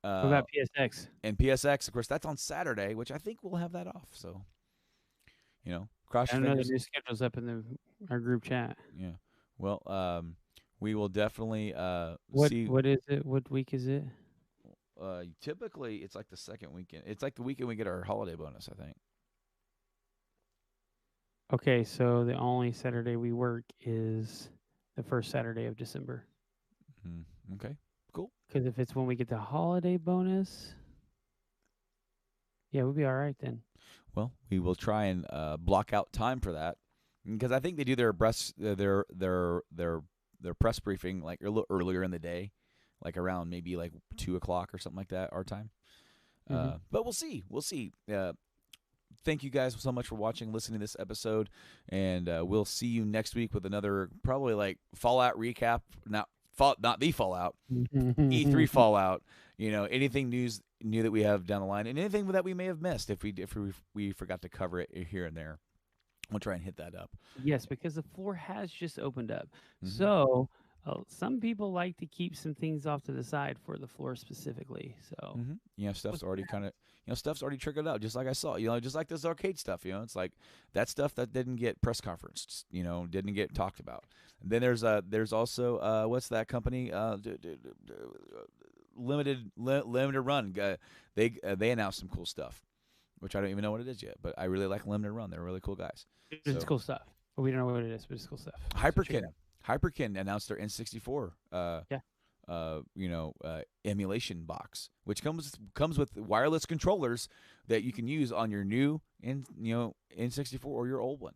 Speaker 2: What about PSX?
Speaker 1: And PSX, of course, that's on Saturday, which I think we'll have that off. So, cross your fingers.
Speaker 2: I know the new schedule's up in our group chat.
Speaker 1: Yeah. Well, we will definitely see.
Speaker 2: What is it? What week is it?
Speaker 1: Typically, it's like the second weekend. It's like the weekend we get our holiday bonus, I think.
Speaker 2: Okay, so the only Saturday we work is the first Saturday of December.
Speaker 1: Okay, cool.
Speaker 2: Because if it's when we get the holiday bonus, yeah, we'll be all right then.
Speaker 1: Well, we will try and block out time for that because I think they do their press briefing like a little earlier in the day, like around maybe like 2:00 or something like that our time. But we'll see. We'll see. Thank you guys so much for watching, listening to this episode, and we'll see you next week with another probably like Fallout recap. Not the Fallout, E3 Fallout. Anything new that we have down the line, and anything that we may have missed if we forgot to cover it here and there. We'll try and hit that up.
Speaker 2: Yes, because the floor has just opened up. So some people like to keep some things off to the side for the floor specifically. So
Speaker 1: stuff's already stuff's already trickled out, just like I saw. Just like this arcade stuff. It's like that stuff that didn't get press conferenced. Didn't get talked about. And then there's also what's that company? Limited Run. They announced some cool stuff, which I don't even know what it is yet. But I really like Limited Run. They're really cool guys.
Speaker 2: It's cool stuff. We don't know what it is, but it's cool stuff.
Speaker 1: Hyperkin announced their N64 emulation box, which comes with wireless controllers that you can use on your new N64 or your old one.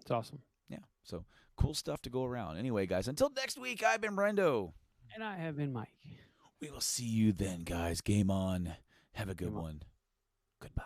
Speaker 2: It's awesome.
Speaker 1: Yeah. So cool stuff to go around. Anyway, guys, until next week, I've been Brando.
Speaker 2: And I have been Mike.
Speaker 1: We will see you then, guys. Game on. Have a good one. Goodbye.